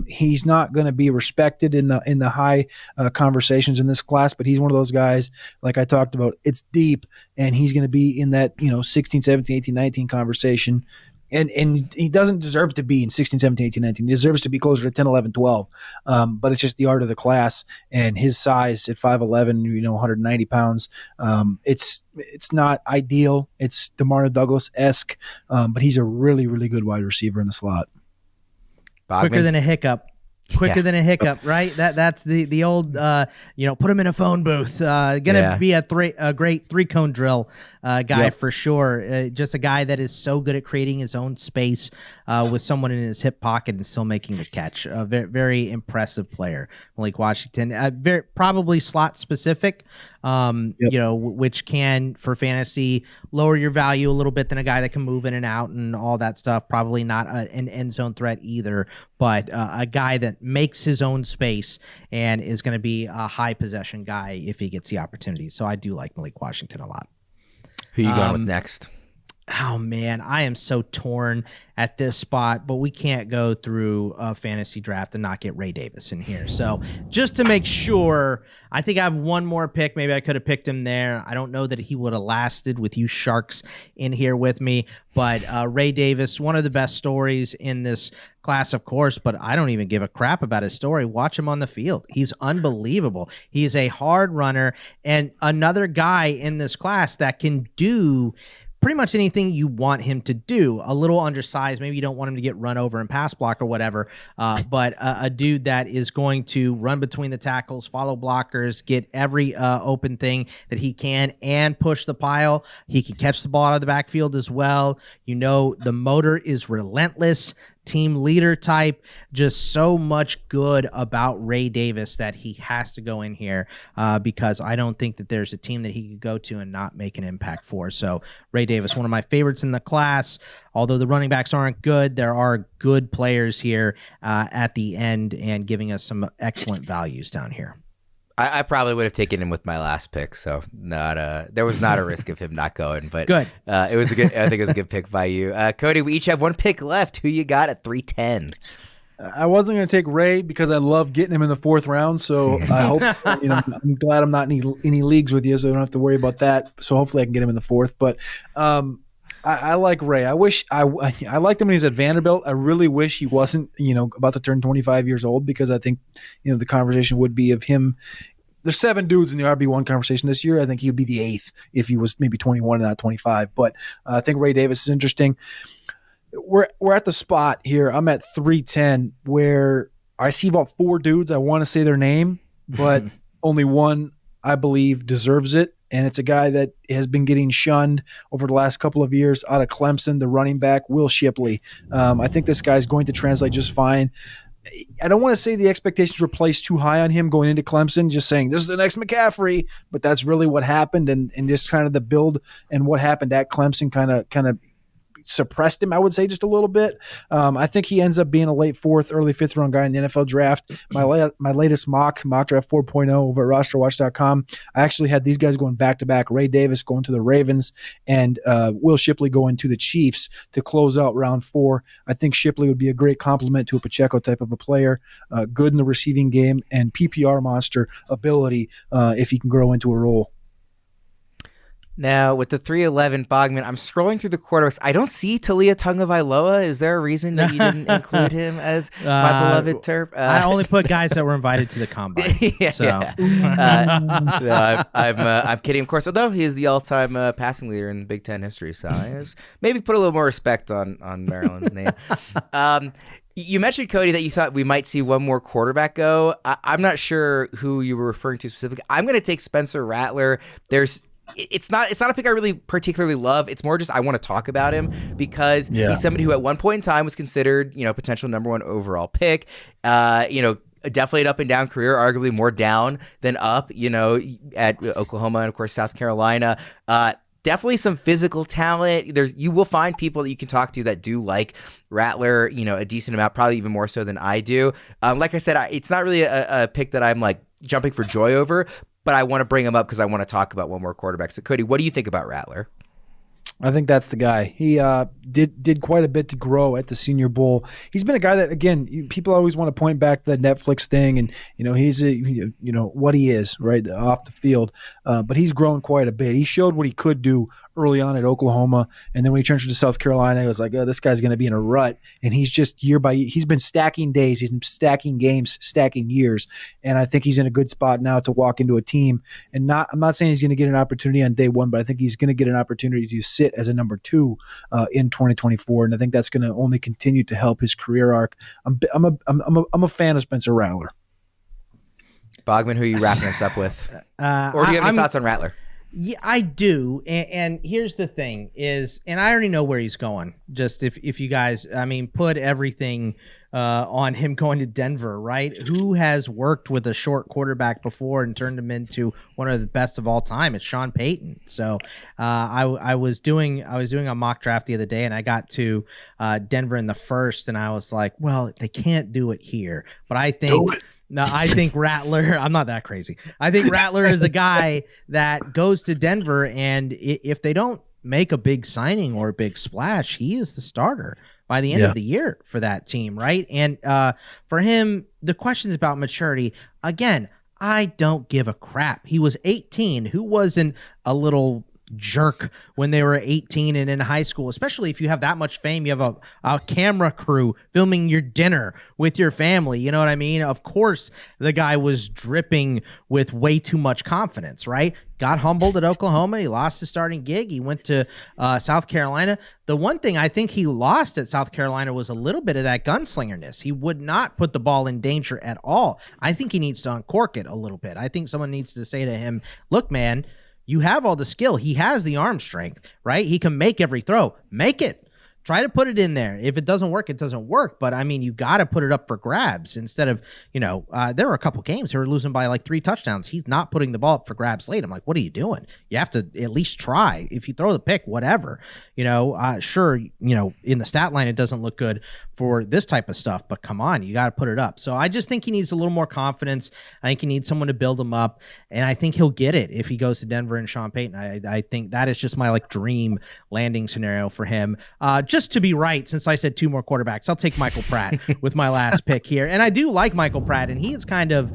He's not going to be respected in the high conversations in this class, but he's one of those guys, like I talked about, it's deep, and he's going to be in that 16, 17, 18, 19 conversation. And he doesn't deserve to be in 16, 17, 18, 19. He deserves to be closer to 10, 11, 12. But it's just the art of the class, and his size at 5'11", 190 pounds. It's not ideal. It's Demario Douglas-esque, but he's a really, really good wide receiver in the slot. Bogman? Quicker than a hiccup, right? That's the old, put him in a phone booth. Gonna be a great 3-cone drill guy for sure. Just a guy that is so good at creating his own space with someone in his hip pocket and still making the catch. A very, very impressive player, Malik Washington. Very probably slot specific, which can for fantasy lower your value a little bit than a guy that can move in and out and all that stuff. Probably not an end zone threat either, but a guy that makes his own space and is going to be a high possession guy if he gets the opportunity. So I do like Malik Washington a lot. Who you going with next? Oh, man, I am so torn at this spot, but we can't go through a fantasy draft and not get Ray Davis in here. So just to make sure, I think I have one more pick. Maybe I could have picked him there. I don't know that he would have lasted with you Sharks in here with me, but Ray Davis, one of the best stories in this class, of course, but I don't even give a crap about his story. Watch him on the field. He's unbelievable. He's a hard runner and another guy in this class that can do pretty much anything you want him to do. A little undersized, maybe you don't want him to get run over and pass block or whatever, but a dude that is going to run between the tackles, follow blockers, get every open thing that he can, and push the pile. He can catch the ball out of the backfield as well. The motor is relentless. Team leader type, just so much good about Ray Davis that he has to go in here because I don't think that there's a team that he could go to and not make an impact for. So Ray Davis, one of my favorites in the class. Although the running backs aren't good, there are good players here at the end and giving us some excellent values down here. I probably would have taken him with my last pick, so there was not a risk of him not going. But good. I think it was a good pick by you, Cody. We each have one pick left. Who you got at 310? I wasn't going to take Ray because I love getting him in the 4th round. So I hope I'm glad I'm not in any leagues with you, so I don't have to worry about that. So hopefully I can get him in the 4th. But I like Ray. I wish I liked him when he was at Vanderbilt. I really wish he wasn't, about to turn 25 years old, because I think, the conversation would be of him. There's 7 dudes in the RB1 conversation this year. I think he would be the 8th if he was maybe 21 and not 25. But I think Ray Davis is interesting. We're at the spot here. I'm at 310 where I see about 4 dudes. I want to say their name, but only one I believe deserves it. And it's a guy that has been getting shunned over the last couple of years out of Clemson, the running back, Will Shipley. I think this guy's going to translate just fine. I don't want to say the expectations were placed too high on him going into Clemson, just saying this is the next McCaffrey, but that's really what happened. And just kind of the build and what happened at Clemson kind of suppressed him, I would say, just a little bit. I think he ends up being a late 4th, early 5th round guy in the NFL draft. My latest mock draft 4.0 over at rosterwatch.com, I actually had these guys going back-to-back. Ray Davis going to the Ravens and Will Shipley going to the Chiefs to close out round 4. I think Shipley would be a great complement to a Pacheco type of a player, good in the receiving game, and PPR monster ability if he can grow into a role. Now, with the 311 Bogman, I'm scrolling through the quarterbacks. I don't see Talia Tungavailoa. Is there a reason that you didn't include him as my beloved Terp? I only put guys that were invited to the combine. I'm kidding, of course. Although he is the all-time passing leader in Big Ten history, so I maybe put a little more respect on Maryland's name. You mentioned, Cody, that you thought we might see one more quarterback go. I'm not sure who you were referring to specifically. I'm going to take Spencer Rattler. It's not a pick I really particularly love. It's more just I want to talk about him because he's somebody who at one point in time was considered, potential number 1 overall pick. Definitely an up and down career, arguably more down than up, at Oklahoma and of course South Carolina. Definitely some physical talent. You will find people that you can talk to that do like Rattler, a decent amount, probably even more so than I do. Like I said, it's not really a pick that I'm like jumping for joy over, but I want to bring him up because I want to talk about one more quarterback. So, Cody, what do you think about Rattler? I think that's the guy. He did quite a bit to grow at the Senior Bowl. He's been a guy that, again, people always want to point back to the Netflix thing, and he's what he is right off the field. But he's grown quite a bit. He showed what he could do early on at Oklahoma, and then when he transferred to South Carolina, I was like, oh, this guy's going to be in a rut. And he's just year by year, he's been stacking days, he's been stacking games, stacking years, and I think he's in a good spot now to walk into a team. And I'm not saying he's going to get an opportunity on day 1, but I think he's going to get an opportunity to sit as a number 2 in 2024, and I think that's going to only continue to help his career arc. I'm a fan of Spencer Rattler. Bogman, who are you wrapping us up with? Or do you have any thoughts on Rattler? Yeah, I do. And here's the thing is, and I already know where he's going. Just if you guys, put everything on him going to Denver, right? Who has worked with a short quarterback before and turned him into one of the best of all time? It's Sean Payton. So I was doing a mock draft the other day, and I got to Denver in the 1st, and I was like, well, they can't do it here. But I think No, I think Rattler, I'm not that crazy. I think Rattler is a guy that goes to Denver, and if they don't make a big signing or a big splash, he is the starter by the end of the year for that team, right? And for him, the questions about maturity, again, I don't give a crap. He was 18. Who wasn't a little jerk when they were 18 and in high school, especially if you have that much fame. You have a camera crew filming your dinner with your family. You know what I mean? Of course, the guy was dripping with way too much confidence, right? Got humbled at Oklahoma. He lost his starting gig. He went to South Carolina. The one thing I think he lost at South Carolina was a little bit of that gunslingerness. He would not put the ball in danger at all. I think he needs to uncork it a little bit. I think someone needs to say to him, look, man, you have all the skill. He has the arm strength, right? He can make every throw. Make it. Try to put it in there. If it doesn't work, it doesn't work. But I mean, you got to put it up for grabs instead of, there were a couple games they were losing by like 3 touchdowns. He's not putting the ball up for grabs late. I'm like, what are you doing? You have to at least try. If you throw the pick, whatever, sure, in the stat line, it doesn't look good for this type of stuff, but come on, you got to put it up. So I just think he needs a little more confidence. I think he needs someone to build him up, and I think he'll get it if he goes to Denver and Sean Payton. I think that is just my like dream landing scenario for him. Just to be right, since I said 2 more quarterbacks, I'll take Michael Pratt with my last pick here. And I do like Michael Pratt, and he is kind of,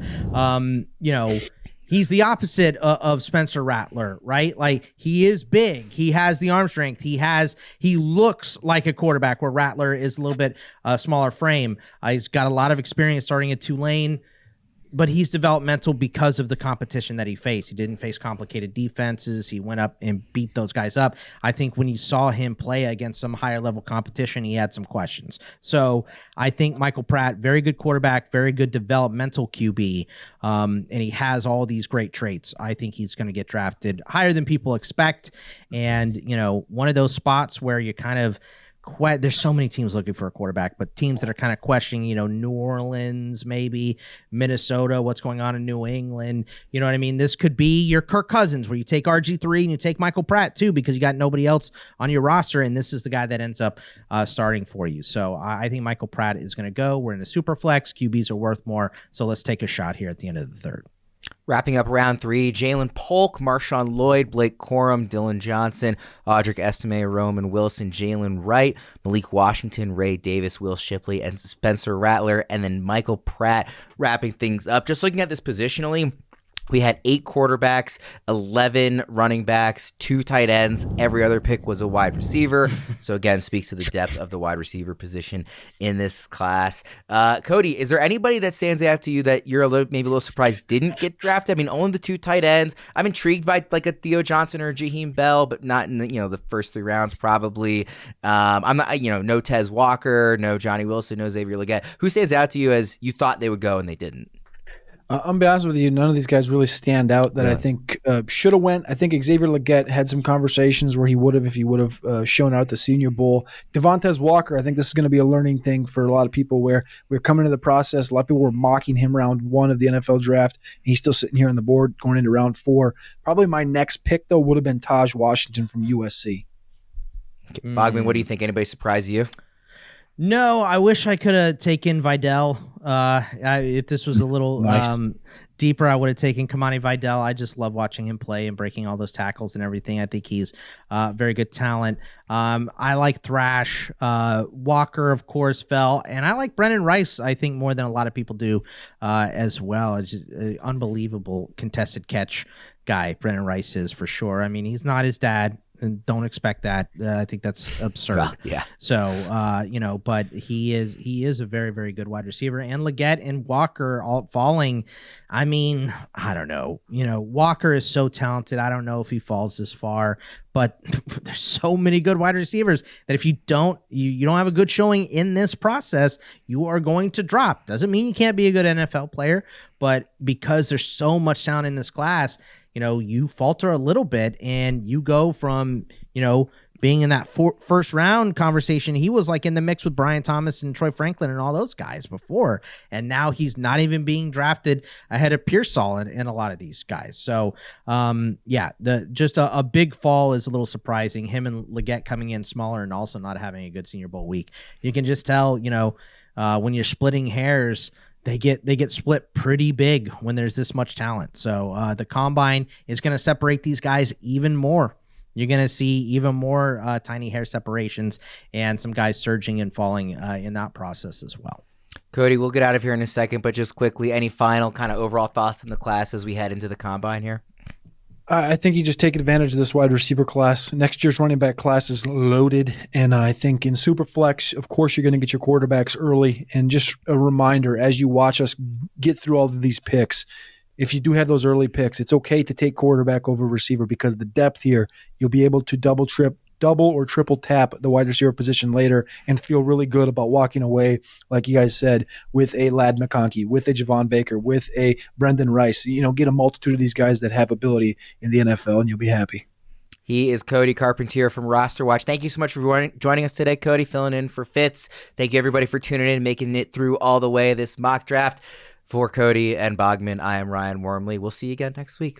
he's the opposite of Spencer Rattler, right? Like, he is big. He has the arm strength. He looks like a quarterback, where Rattler is a little bit smaller frame. He's got a lot of experience starting at Tulane, but he's developmental because of the competition that he faced. He didn't face complicated defenses. He went up and beat those guys up. I think when you saw him play against some higher level competition, he had some questions. So I think Michael Pratt, very good quarterback, very good developmental QB, and he has all these great traits. I think he's going to get drafted higher than people expect. And, one of those spots where you kind of, there's so many teams looking for a quarterback, but teams that are kind of questioning, New Orleans, maybe Minnesota, what's going on in New England. You know what I mean? This could be your Kirk Cousins, where you take RG3 and you take Michael Pratt too, because you got nobody else on your roster, and this is the guy that ends up starting for you. So I think Michael Pratt is going to go. We're in a super flex. QBs are worth more. So let's take a shot here at the end of the third. Wrapping up round 3, Jalen Polk, Marshawn Lloyd, Blake Corum, Dylan Johnson, Audric Estime, Roman Wilson, Jalen Wright, Malik Washington, Ray Davis, Will Shipley, and Spencer Rattler, and then Michael Pratt wrapping things up. Just looking at this positionally, we had 8 quarterbacks, 11 running backs, 2 tight ends. Every other pick was a wide receiver. So again, speaks to the depth of the wide receiver position in this class. Cody, is there anybody that stands out to you that you're maybe a little surprised didn't get drafted? I mean, only the 2 tight ends. I'm intrigued by like a Theo Johnson or a Jaheim Bell, but not in the first 3 rounds probably. I'm not, no Tez Walker, no Johnny Wilson, no Xavier Legette. Who stands out to you as you thought they would go and they didn't? I'm going to be honest with you, none of these guys really stand out that I think should have went. I think Xavier Legette had some conversations where he would have if he would have shown out at the Senior Bowl. Devontae Walker, I think this is going to be a learning thing for a lot of people, where we're coming into the process. A lot of people were mocking him round 1 of the NFL draft, and he's still sitting here on the board going into round 4. Probably my next pick, though, would have been Taj Washington from USC. Okay. Bogman, what do you think? Anybody surprise you? No, I wish I could have taken Vidal. If this was a little Nice. Deeper, I would have taken Kamani Vidal. I just love watching him play and breaking all those tackles and everything. I think he's very good talent. I like Thrash. Walker, of course, fell. And I like Brennan Rice, I think, more than a lot of people do as well. It's just, unbelievable contested catch guy, Brennan Rice is, for sure. I mean, he's not his dad. And don't expect that. I think that's absurd. Well, yeah. So, but he is a very, very good wide receiver. And Legette and Walker all falling. I mean, I don't know. Walker is so talented. I don't know if he falls this far, but there's so many good wide receivers that if you don't have a good showing in this process, you are going to drop. Doesn't mean you can't be a good NFL player, but because there's so much talent in this class, you falter a little bit and you go from, being in that first round conversation. He was like in the mix with Brian Thomas and Troy Franklin and all those guys before. And now he's not even being drafted ahead of Pearsall and a lot of these guys. So, just a big fall is a little surprising. Him and Legette coming in smaller and also not having a good Senior Bowl week. You can just tell, when you're splitting hairs, they get split pretty big when there's this much talent. So the combine is going to separate these guys even more. You're going to see even more tiny hair separations and some guys surging and falling in that process as well. Cody, we'll get out of here in a second, but just quickly, any final kind of overall thoughts in the class as we head into the combine here? I think you just take advantage of this wide receiver class. Next year's running back class is loaded, and I think in Superflex, of course, you're going to get your quarterbacks early. And just a reminder, as you watch us get through all of these picks, if you do have those early picks, it's okay to take quarterback over receiver because the depth here, you'll be able to double or triple tap the wide receiver position later and feel really good about walking away, like you guys said, with a Ladd McConkey, with a Javon Baker, with a Brendan Rice. Get a multitude of these guys that have ability in the NFL, and you'll be happy. He is Cody Carpentier from Roster Watch. Thank you so much for joining us today, Cody, filling in for Fitz. Thank you, everybody, for tuning in and making it through all the way this mock draft. For Cody and Bogman, I am Ryan Wormeli. We'll see you again next week.